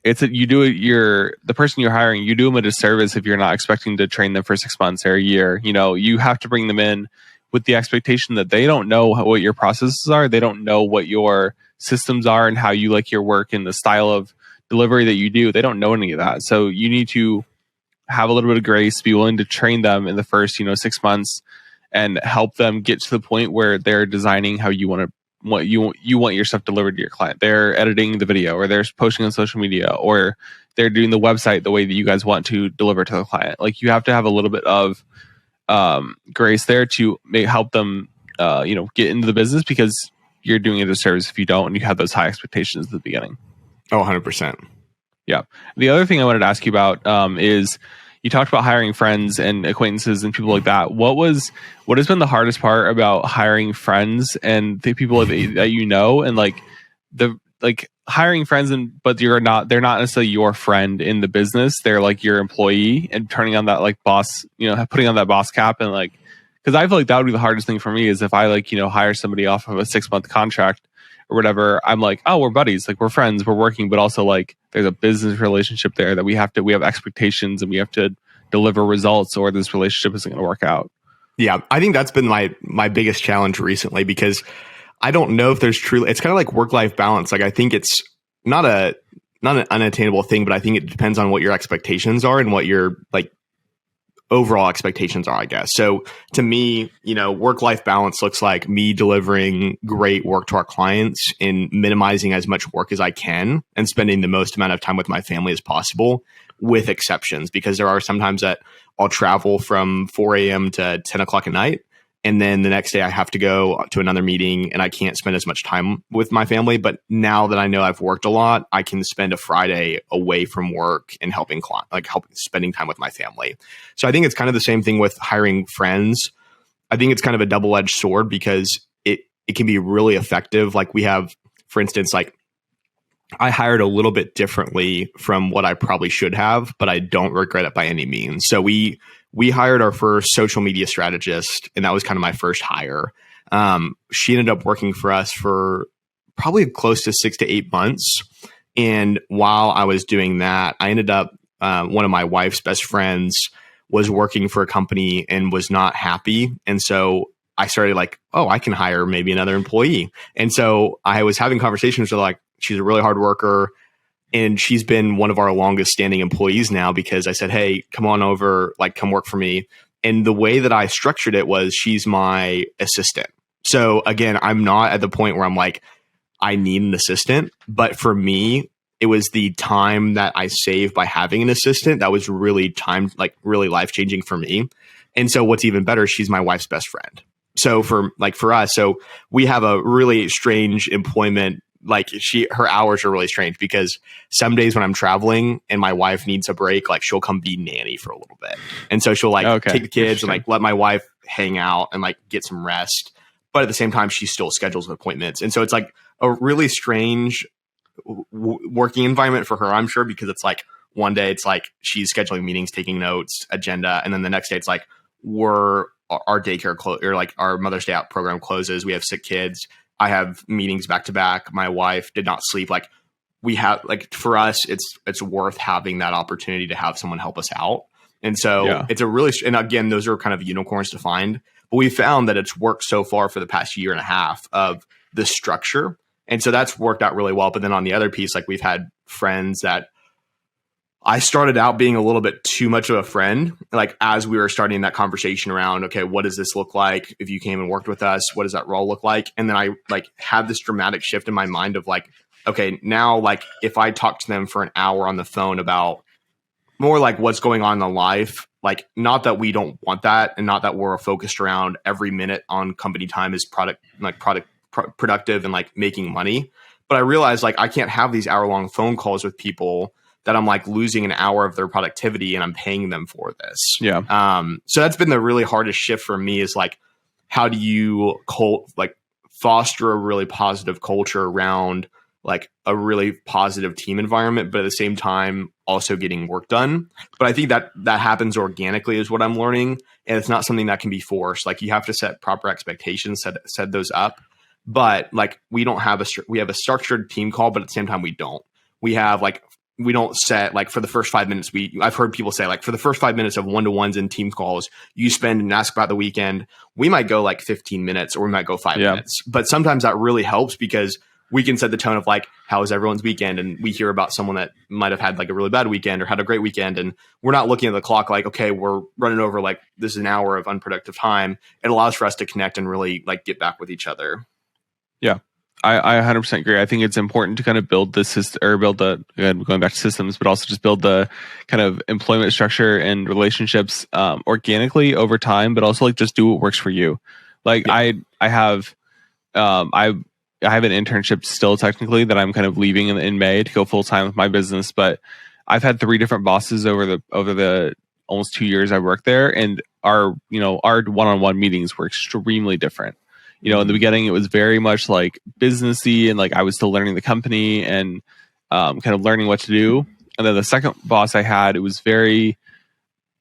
the person you're hiring, you do them a disservice if you're not expecting to train them for 6 months or a year. You have to bring them in with the expectation that they don't know what your processes are. They don't know what your systems are and how you like your work and the style of delivery that you do. They don't know any of that. So you need to have a little bit of grace, be willing to train them in the first, 6 months and help them get to the point where they're designing how you want your stuff delivered to your client. They're editing the video or they're posting on social media or they're doing the website the way that you guys want to deliver to the client. Like you have to have a little bit of grace there to help them, get into the business because you're doing a disservice if you don't and you have those high expectations at the beginning. Oh, 100%. Yeah. The other thing I wanted to ask you about is you talked about hiring friends and acquaintances and people like that. What has been the hardest part about hiring friends and the people that you know and hiring friends but they're not necessarily your friend in the business. They're like your employee and turning on that like boss, putting on that boss cap and like, because I feel like that would be the hardest thing for me is if I hire somebody off of a 6-month contract or whatever, I'm like, oh, we're buddies, like we're friends, we're working, but also like there's a business relationship there that we have expectations and we have to deliver results or this relationship isn't going to work out. Yeah, I think that's been my biggest challenge recently because I don't know if there's truly, it's kind of like work-life balance. Like I think it's not an unattainable thing, but I think it depends on what your expectations are and what your like overall expectations are, I guess. So to me, work-life balance looks like me delivering great work to our clients and minimizing as much work as I can and spending the most amount of time with my family as possible, with exceptions, because there are sometimes that I'll travel from 4 a.m. to 10 o'clock at night. And then the next day I have to go to another meeting and I can't spend as much time with my family. But now that I know I've worked a lot, I can spend a Friday away from work and helping spending time with my family. So I think it's kind of the same thing with hiring friends. I think it's kind of a double-edged sword because it can be really effective. Like we have, for instance, like I hired a little bit differently from what I probably should have, but I don't regret it by any means. So we hired our first social media strategist, and that was kind of my first hire. She ended up working for us for probably close to 6 to 8 months. And while I was doing that, I ended up, one of my wife's best friends was working for a company and was not happy. And so I started like, oh, I can hire maybe another employee. And so I was having conversations with like, she's a really hard worker. And she's been one of our longest standing employees now because I said, hey, come on over, like come work for me. And the way that I structured it was she's my assistant. So again, I'm not at the point where I'm like, I need an assistant. But for me, it was the time that I saved by having an assistant that was really really life changing for me. And so what's even better, she's my wife's best friend. So for us, so we have a really strange employment. Like her hours are really strange because some days when I'm traveling and my wife needs a break, like she'll come be nanny for a little bit. And so she'll take the kids and like let my wife hang out and like get some rest. But at the same time, she still schedules appointments. And so it's like a really strange working environment for her, I'm sure, because it's like one day it's like she's scheduling meetings, taking notes, agenda. And then the next day it's like our daycare or like our Mother's Day Out program closes. We have sick kids. I have meetings back to back. My wife did not sleep. Like we have, like for us, it's worth having that opportunity to have someone help us out. And so it's and again, those are kind of unicorns to find, but we found that it's worked so far for the past year and a half of the structure. And so that's worked out really well. But then on the other piece, like we've had friends that I started out being a little bit too much of a friend, like as we were starting that conversation around, okay, what does this look like if you came and worked with us? What does that role look like? And then I like had this dramatic shift in my mind of like, okay, now like if I talk to them for an hour on the phone about more like what's going on in life, like not that we don't want that and not that we're focused around every minute on company time is productive and like making money. But I realized like I can't have these hour-long phone calls with people that I'm like losing an hour of their productivity and I'm paying them for this. Yeah. So that's been the really hardest shift for me is like, how do you foster a really positive culture around like a really positive team environment, but at the same time also getting work done. But I think that happens organically is what I'm learning. And it's not something that can be forced. Like you have to set proper expectations, set those up. But like we have a structured team call, but at the same time we don't. We don't set like for the first 5 minutes. I've heard people say like for the first 5 minutes of one-to-ones and team calls, you spend and ask about the weekend. We might go like 15 minutes or we might go 5 minutes. But sometimes that really helps because we can set the tone of like, how is everyone's weekend? And we hear about someone that might have had like a really bad weekend or had a great weekend. And we're not looking at the clock like, okay, we're running over, like this is an hour of unproductive time. It allows for us to connect and really like get back with each other. Yeah. I 100% agree. I think it's important to kind of build this system or going back to systems, but also just build the kind of employment structure and relationships organically over time, but also like just do what works for you. Like I have an internship still technically that I'm kind of leaving in May to go full time with my business, but I've had 3 different bosses over the almost 2 years I worked there, and our one-on-one meetings were extremely different. In the beginning, it was very much like businessy and like I was still learning the company and kind of learning what to do. And then the second boss I had, it was very,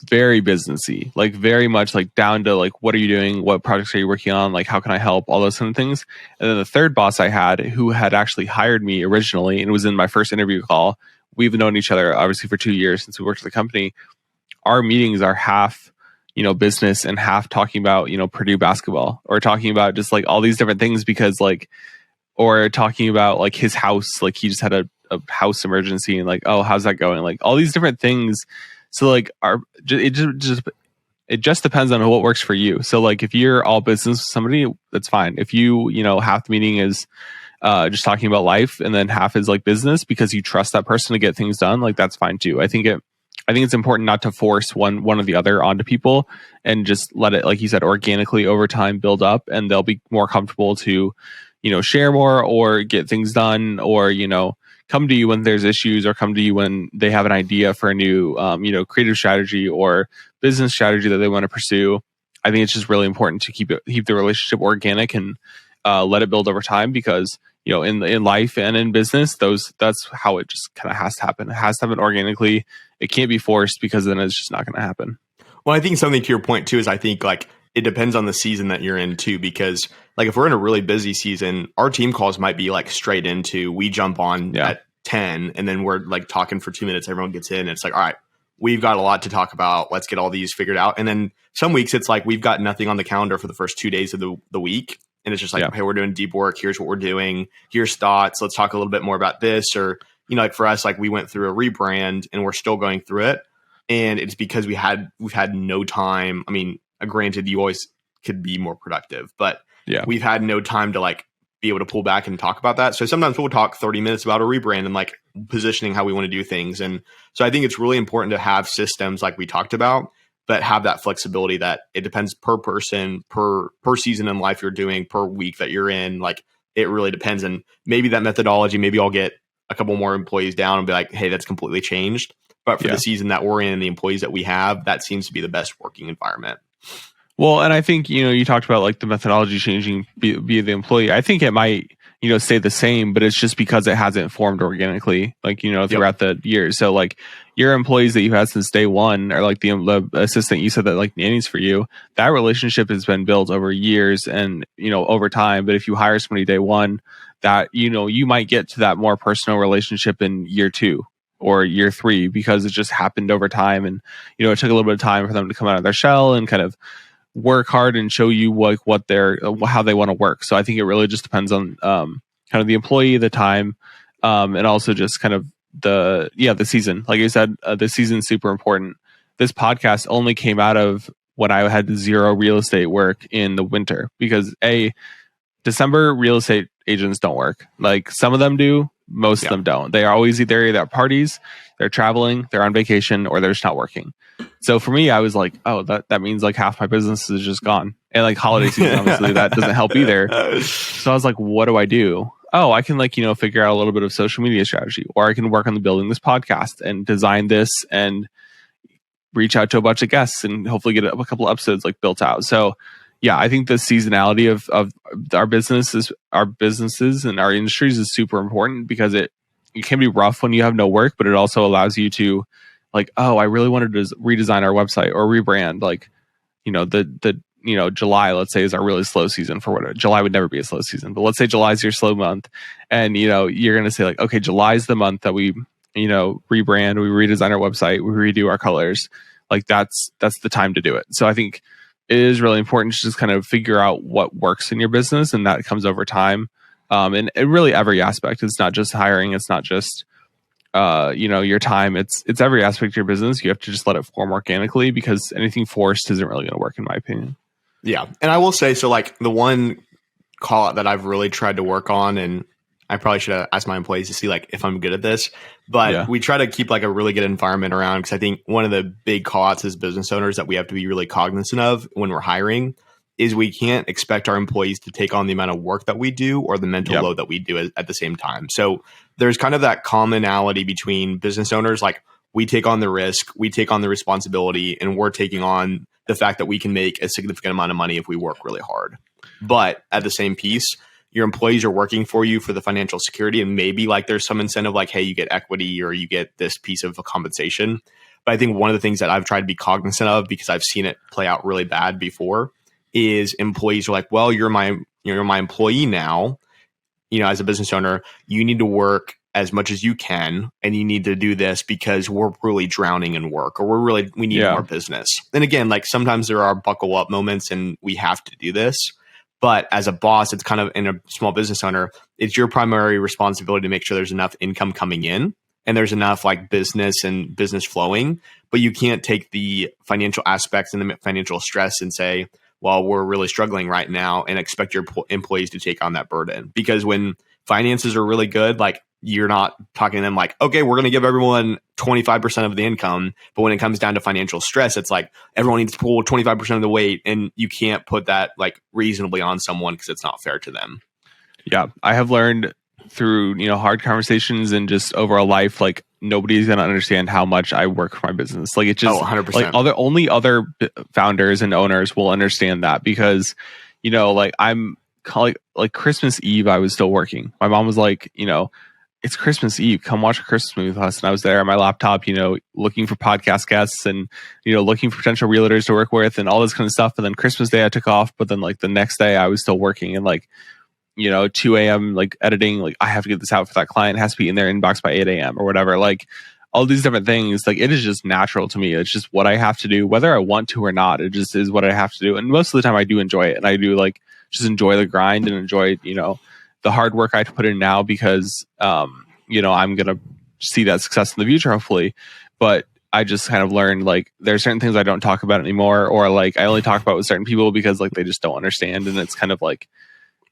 very businessy, like very much like down to like, what are you doing? What projects are you working on? Like, how can I help? All those kind of things. And then the third boss I had, who had actually hired me originally and was in my first interview call. We've known each other obviously for 2 years since we worked at the company. Our meetings are half business and half talking about, Purdue basketball or talking about just like all these different things or talking about like his house, like he just had a house emergency and like, oh, how's that going? Like all these different things. So like it just depends on what works for you. So like if you're all business with somebody, that's fine. If half the meeting is just talking about life and then half is like business because you trust that person to get things done, like that's fine too. I think it's important not to force one or the other onto people and just let it, like you said, organically over time build up, and they'll be more comfortable to, share more or get things done or, come to you when there's issues or come to you when they have an idea for a new, creative strategy or business strategy that they want to pursue. I think it's just really important to keep the relationship organic and let it build over time because, in life and in business, that's how it just kind of has to happen. It has to happen organically. It can't be forced because then it's just not going to happen. Well, I think something to your point too is I think like it depends on the season that you're in too, because like if we're in a really busy season, our team calls might be like straight into, we jump on at 10 and then we're like talking for 2 minutes. Everyone gets in and it's like, all right, we've got a lot to talk about. Let's get all these figured out. And then some weeks it's like, we've got nothing on the calendar for the first 2 days of the week. And it's just like, okay, we're doing deep work. Here's what we're doing. Here's thoughts. Let's talk a little bit more about this. Or, like for us, like we went through a rebrand and we're still going through it. And it's because we've had no time. I mean, granted, you always could be more productive, but we've had no time to like be able to pull back and talk about that. So sometimes we'll talk 30 minutes about a rebrand and like positioning how we want to do things. And so I think it's really important to have systems like we talked about, but have that flexibility that it depends per person, per season in life you're doing, per week that you're in. Like it really depends. And maybe that methodology, maybe I'll get a couple more employees down and be like, hey, that's completely changed. But for the season that we're in and the employees that we have, that seems to be the best working environment. Well, and I think, you talked about like the methodology changing via the employee. I think it might, stay the same, but it's just because it hasn't formed organically, like, throughout the years. So like your employees that you've had since day one, or like the assistant you said that like nannies for you, that relationship has been built over years and, over time. But if you hire somebody day one, that, you might get to that more personal relationship in year 2 or year 3, because it just happened over time. And, it took a little bit of time for them to come out of their shell and kind of work hard and show you like what they're how they want to work. So I think it really just depends on kind of the employee, the time, and also just kind of the season. Like you said, the season's super important. This podcast only came out of when I had 0 real estate work in the winter, because December real estate agents don't work. Like some of them do, most of them don't. They are always either at parties, they're traveling, they're on vacation, or they're just not working. So for me, I was like, oh, that means like half my business is just gone. And like holiday season, obviously that doesn't help either. So I was like, what do I do? Oh, I can like, figure out a little bit of social media strategy, or I can work on building this podcast and design this and reach out to a bunch of guests and hopefully get a couple of episodes like built out. So yeah, I think the seasonality of our businesses and our industries is super important, because it can be rough when you have no work, but it also allows you to like, oh, I really wanted to redesign our website or rebrand. Like, July, let's say, is our really slow season for whatever. July would never be a slow season, but let's say July is your slow month, and you're going to say like, okay, July is the month that we rebrand, we redesign our website, we redo our colors. Like that's the time to do it. So I think it is really important to just kind of figure out what works in your business, and that comes over time. And really every aspect. It's not just hiring. It's not just your time. It's every aspect of your business. You have to just let it form organically, because anything forced isn't really going to work, in my opinion. Yeah. And I will say, so like the one call out that I've really tried to work on, and I probably should have asked my employees to see like if I'm good at this, but we try to keep like a really good environment around, because I think one of the big call outs as business owners that we have to be really cognizant of when we're hiring is we can't expect our employees to take on the amount of work that we do or the mental load that we do at the same time. So there's kind of that commonality between business owners. Like we take on the risk, we take on the responsibility, and we're taking on the fact that we can make a significant amount of money if we work really hard. But at the same piece, your employees are working for you for the financial security, and maybe like there's some incentive like, hey, you get equity or you get this piece of a compensation. But I think one of the things that I've tried to be cognizant of, because I've seen it play out really bad before, is employees are like, well, you're my employee now. As a business owner, you need to work as much as you can, and you need to do this because we're really drowning in work, or we need more business. And again, like sometimes there are buckle up moments and we have to do this. But as a boss, it's kind of, in a small business owner, it's your primary responsibility to make sure there's enough income coming in and there's enough like business flowing. But you can't take the financial aspects and the financial stress and say, well, we're really struggling right now, and expect your employees to take on that burden. Because when finances are really good, like you're not talking to them like, okay, we're going to give everyone 25% of the income. But when it comes down to financial stress, it's like everyone needs to pull 25% of the weight, and you can't put that like reasonably on someone because it's not fair to them. Yeah, I have learned through hard conversations and just overall life, like nobody's gonna understand how much I work for my business. Like it just 100%. Like only other founders and owners will understand that, because like I'm like Christmas Eve I was still working. My mom was like, it's Christmas Eve, come watch a Christmas movie with us. And I was there on my laptop, looking for podcast guests and looking for potential realtors to work with and all this kind of stuff. And then Christmas Day I took off, but then like the next day I was still working, and like 2 a.m. like editing, like I have to get this out for that client, it has to be in their inbox by 8 a.m. or whatever. Like all these different things, like it is just natural to me. It's just what I have to do, whether I want to or not. It just is what I have to do. And most of the time I do enjoy it. And I do like just enjoy the grind and enjoy, the hard work I have to put in now, because, I'm going to see that success in the future, hopefully. But I just kind of learned like there are certain things I don't talk about anymore, or like I only talk about with certain people because like they just don't understand. And it's kind of like,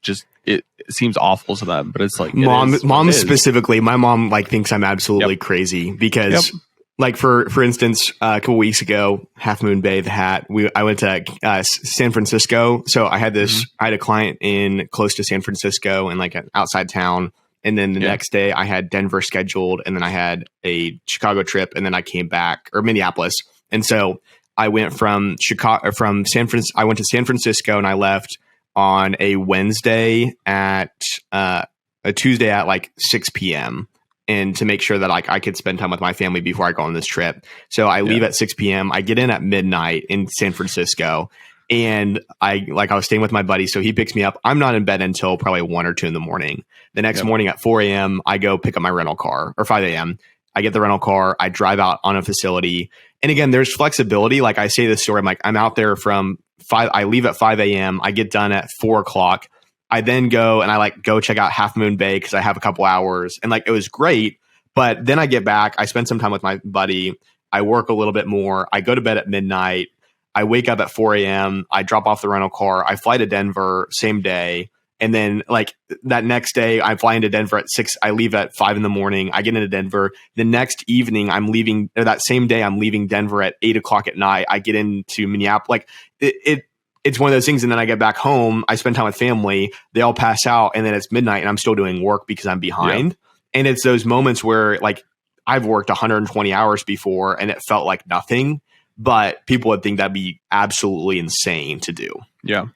just it seems awful to them, but it's like mom specifically. My mom like thinks I'm absolutely crazy because like for instance, a couple weeks ago, Half Moon Bay, the hat. I went to San Francisco, so I had this. I had a client in close to San Francisco and like outside town, and then the next day I had Denver scheduled, and then I had a Chicago trip, and then I came back or Minneapolis, and so I went from I went to San Francisco, and I left on a Wednesday at a Tuesday at like 6 p.m. and to make sure that like I could spend time with my family before I go on this trip. So I leave at 6 p.m. I get in at midnight in San Francisco, and I was staying with my buddy. So he picks me up. I'm not in bed until probably 1 or 2 in the morning. The next morning at 4 a.m., I go pick up my rental car, or 5 a.m. I get the rental car. I drive out on a facility. And again, there's flexibility. Like I say this story, I'm like, I'm out there from 5. I leave at 5 a.m. I get done at 4 o'clock. I then go and I go check out Half Moon Bay because I have a couple hours, and it was great. But then I get back, I spend some time with my buddy. I work a little bit more. I go to bed at midnight. I wake up at 4 a.m. I drop off the rental car. I fly to Denver same day. And then that next day I fly into Denver at 6. I leave at 5 in the morning. I get into Denver. The next evening I'm leaving, or that same day I'm leaving Denver at 8 o'clock at night. I get into Minneapolis. It's one of those things. And then I get back home. I spend time with family. They all pass out. And then it's midnight and I'm still doing work because I'm behind. Yep. And it's those moments where I've worked 120 hours before and it felt like nothing, but people would think that'd be absolutely insane to do. Yeah.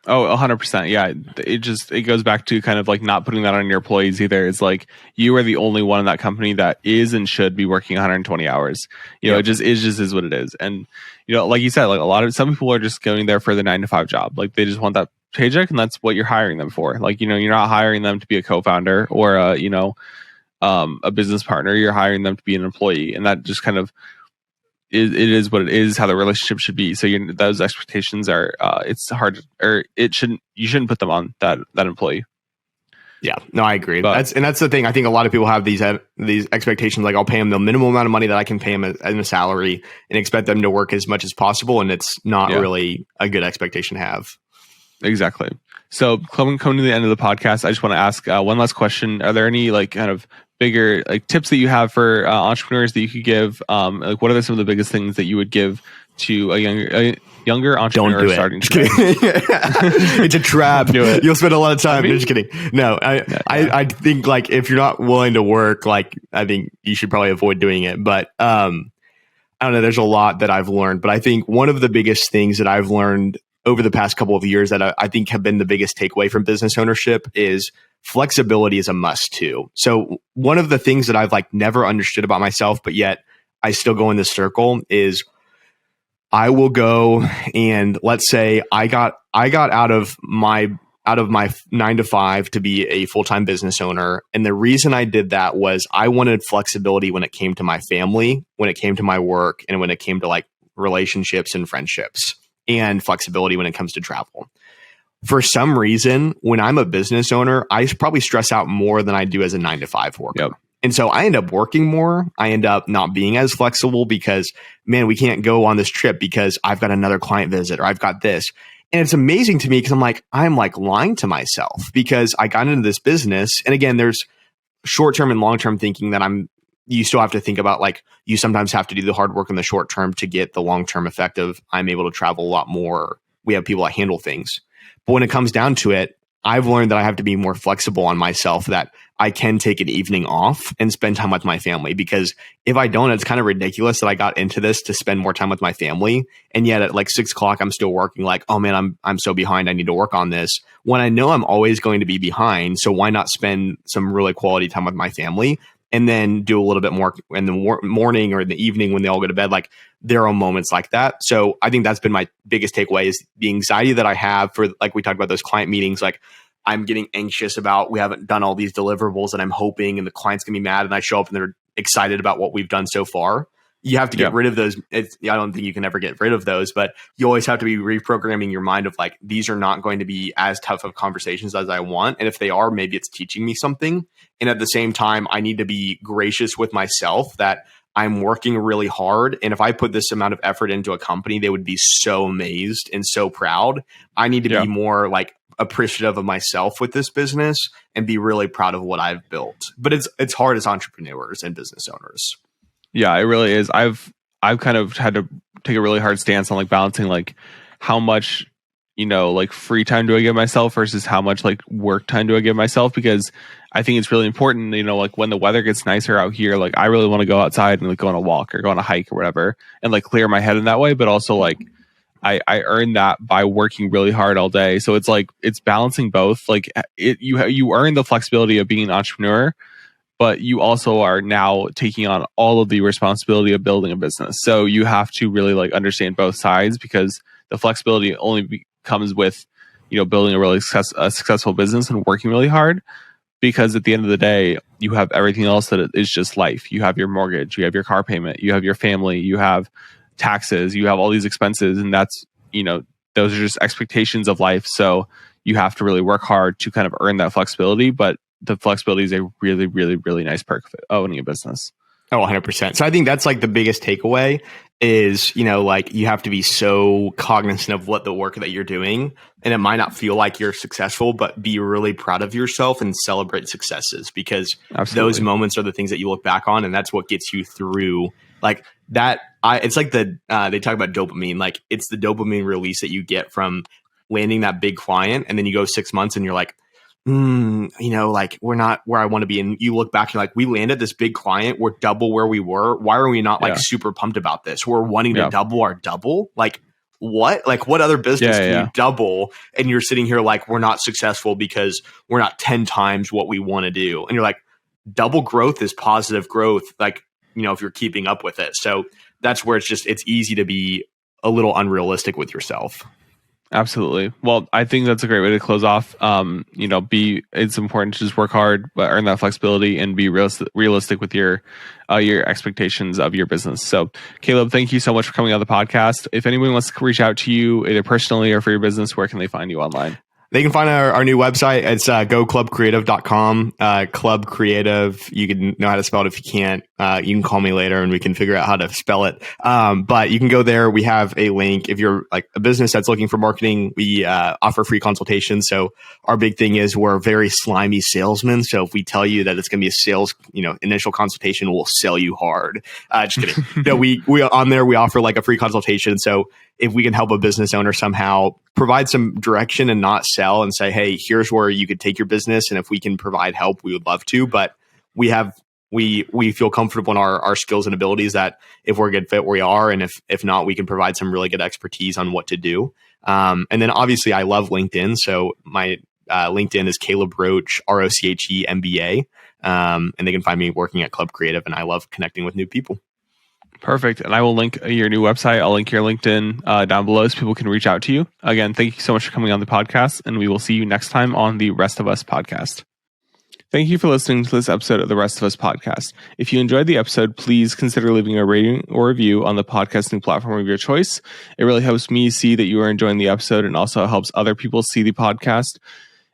Oh, 100%. Yeah. It goes back to kind of like not putting that on your employees either. It's like you are the only one in that company that is and should be working 120 hours. You know, it just is what it is. And, you know, like you said, like some people are just going there for the 9 to 5 job. Like they just want that paycheck and that's what you're hiring them for. Like, you know, you're not hiring them to be a co-founder or a business partner. You're hiring them to be an employee. And that just kind of, it is what it is, how the relationship should be. So those expectations are, it's hard, or you shouldn't put them on that employee. Yeah, no, I agree. That's the thing. I think a lot of people have these expectations. Like I'll pay them the minimum amount of money that I can pay them in a salary and expect them to work as much as possible. And it's not really a good expectation to have. Exactly. So coming to the end of the podcast, I just want to ask one last question. Are there any kind of bigger tips that you have for entrepreneurs that you could give? What are some of the biggest things that you would give to a younger entrepreneur starting today? It's a trap. Do it. You'll spend a lot of time. Just kidding. No, I think if you're not willing to work, I think you should probably avoid doing it. But I don't know. There's a lot that I've learned, but I think one of the biggest things that I've learned over the past couple of years that I think have been the biggest takeaway from business ownership is flexibility is a must too. So one of the things that I've never understood about myself, but yet I still go in this circle is I will go and let's say I got out of my 9 to 5 to be a full-time business owner. And the reason I did that was I wanted flexibility when it came to my family, when it came to my work, and when it came to relationships and friendships, and flexibility when it comes to travel. For some reason, when I'm a business owner, I probably stress out more than I do as a 9 to 5 worker. Yep. And so I end up working more. I end up not being as flexible because, man, we can't go on this trip because I've got another client visit or I've got this. And it's amazing to me because I'm lying to myself because I got into this business. And again, there's short-term and long-term thinking that you still have to think about, you sometimes have to do the hard work in the short term to get the long-term effect of I'm able to travel a lot more. We have people that handle things. But when it comes down to it, I've learned that I have to be more flexible on myself, that I can take an evening off and spend time with my family. Because if I don't, it's kind of ridiculous that I got into this to spend more time with my family. And yet at 6 o'clock, I'm still working oh man, I'm so behind. I need to work on this when I know I'm always going to be behind. So why not spend some really quality time with my family? And then do a little bit more in the morning or in the evening when they all go to bed. There are moments like that. So I think that's been my biggest takeaway is the anxiety that I have for, we talked about those client meetings. I'm getting anxious about, we haven't done all these deliverables and I'm hoping, and the client's gonna be mad, and I show up and they're excited about what we've done so far. You have to get rid of those. I don't think you can ever get rid of those, but you always have to be reprogramming your mind of these are not going to be as tough of conversations as I want. And if they are, maybe it's teaching me something. And at the same time, I need to be gracious with myself that I'm working really hard. And if I put this amount of effort into a company, they would be so amazed and so proud. I need to be more appreciative of myself with this business and be really proud of what I've built. But it's hard as entrepreneurs and business owners. Yeah, it really is. I've kind of had to take a really hard stance on like balancing like how much, like free time do I give myself versus how much like work time do I give myself, because I think it's really important, like when the weather gets nicer out here, like I really want to go outside and like go on a walk or go on a hike or whatever and like clear my head in that way. But also like I earn that by working really hard all day. So it's like, it's balancing both. Like you earn the flexibility of being an entrepreneur, but you also are now taking on all of the responsibility of building a business. So you have to really like understand both sides, because the flexibility only comes with, building a really successful business and working really hard. Because at the end of the day, you have everything else that is just life. You have your mortgage, you have your car payment, you have your family, you have taxes, you have all these expenses. And that's, those are just expectations of life. So you have to really work hard to kind of earn that flexibility. But the flexibility is a really, really, really nice perk of owning a business. Oh, 100%. So I think that's like the biggest takeaway is, like you have to be so cognizant of what the work that you're doing. And it might not feel like you're successful, but be really proud of yourself and celebrate successes, because those moments are the things that you look back on. And that's what gets you through like that. It's like they talk about dopamine, like it's the dopamine release that you get from landing that big client. And then you go 6 months and you're like, like we're not where I want to be. And you look back and you're like, we landed this big client. We're double where we were. Why are we not like super pumped about this? We're wanting to double our double. Like what? Like what other business can you double? And you're sitting here like, we're not successful because we're not 10 times what we want to do. And you're like, double growth is positive growth. Like, if you're keeping up with it. So that's where it's easy to be a little unrealistic with yourself. Absolutely. Well, I think that's a great way to close off. It's important to just work hard, but earn that flexibility and be realistic with your expectations of your business. So, Caleb, thank you so much for coming on the podcast. If anyone wants to reach out to you either personally or for your business, where can they find you online? They can find our new website. It's goclubcreative.com. Club Creative. You can know how to spell it. If you can't, you can call me later and we can figure out how to spell it. But you can go there. We have a link. If you're like a business that's looking for marketing, we offer free consultations. So our big thing is we're very slimy salesmen. So if we tell you that it's going to be a sales, initial consultation, we'll sell you hard. Just kidding. No, we on there, we offer like a free consultation. So if we can help a business owner somehow provide some direction and not sell and say, hey, here's where you could take your business. And if we can provide help, we would love to. But we feel comfortable in our skills and abilities that if we're a good fit, we are. And if not, we can provide some really good expertise on what to do. And then obviously I love LinkedIn. So my LinkedIn is Caleb Roche, Roche M.B.A. And they can find me working at Club Creative. And I love connecting with new people. Perfect. And I will link your new website. I'll link your LinkedIn down below so people can reach out to you. Again, thank you so much for coming on the podcast, and we will see you next time on the Rest of Us podcast. Thank you for listening to this episode of the Rest of Us podcast. If you enjoyed the episode, please consider leaving a rating or review on the podcasting platform of your choice. It really helps me see that you are enjoying the episode and also helps other people see the podcast.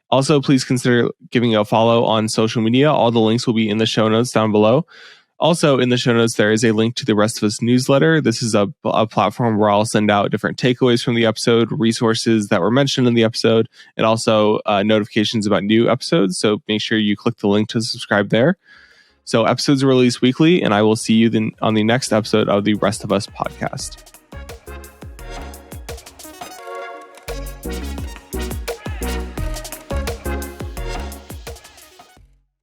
Also, please consider giving a follow on social media. All the links will be in the show notes down below. Also, in the show notes, there is a link to the Rest of Us newsletter. This is a platform where I'll send out different takeaways from the episode, resources that were mentioned in the episode, and also notifications about new episodes. So make sure you click the link to subscribe there. So episodes are released weekly, and I will see you then on the next episode of the Rest of Us podcast.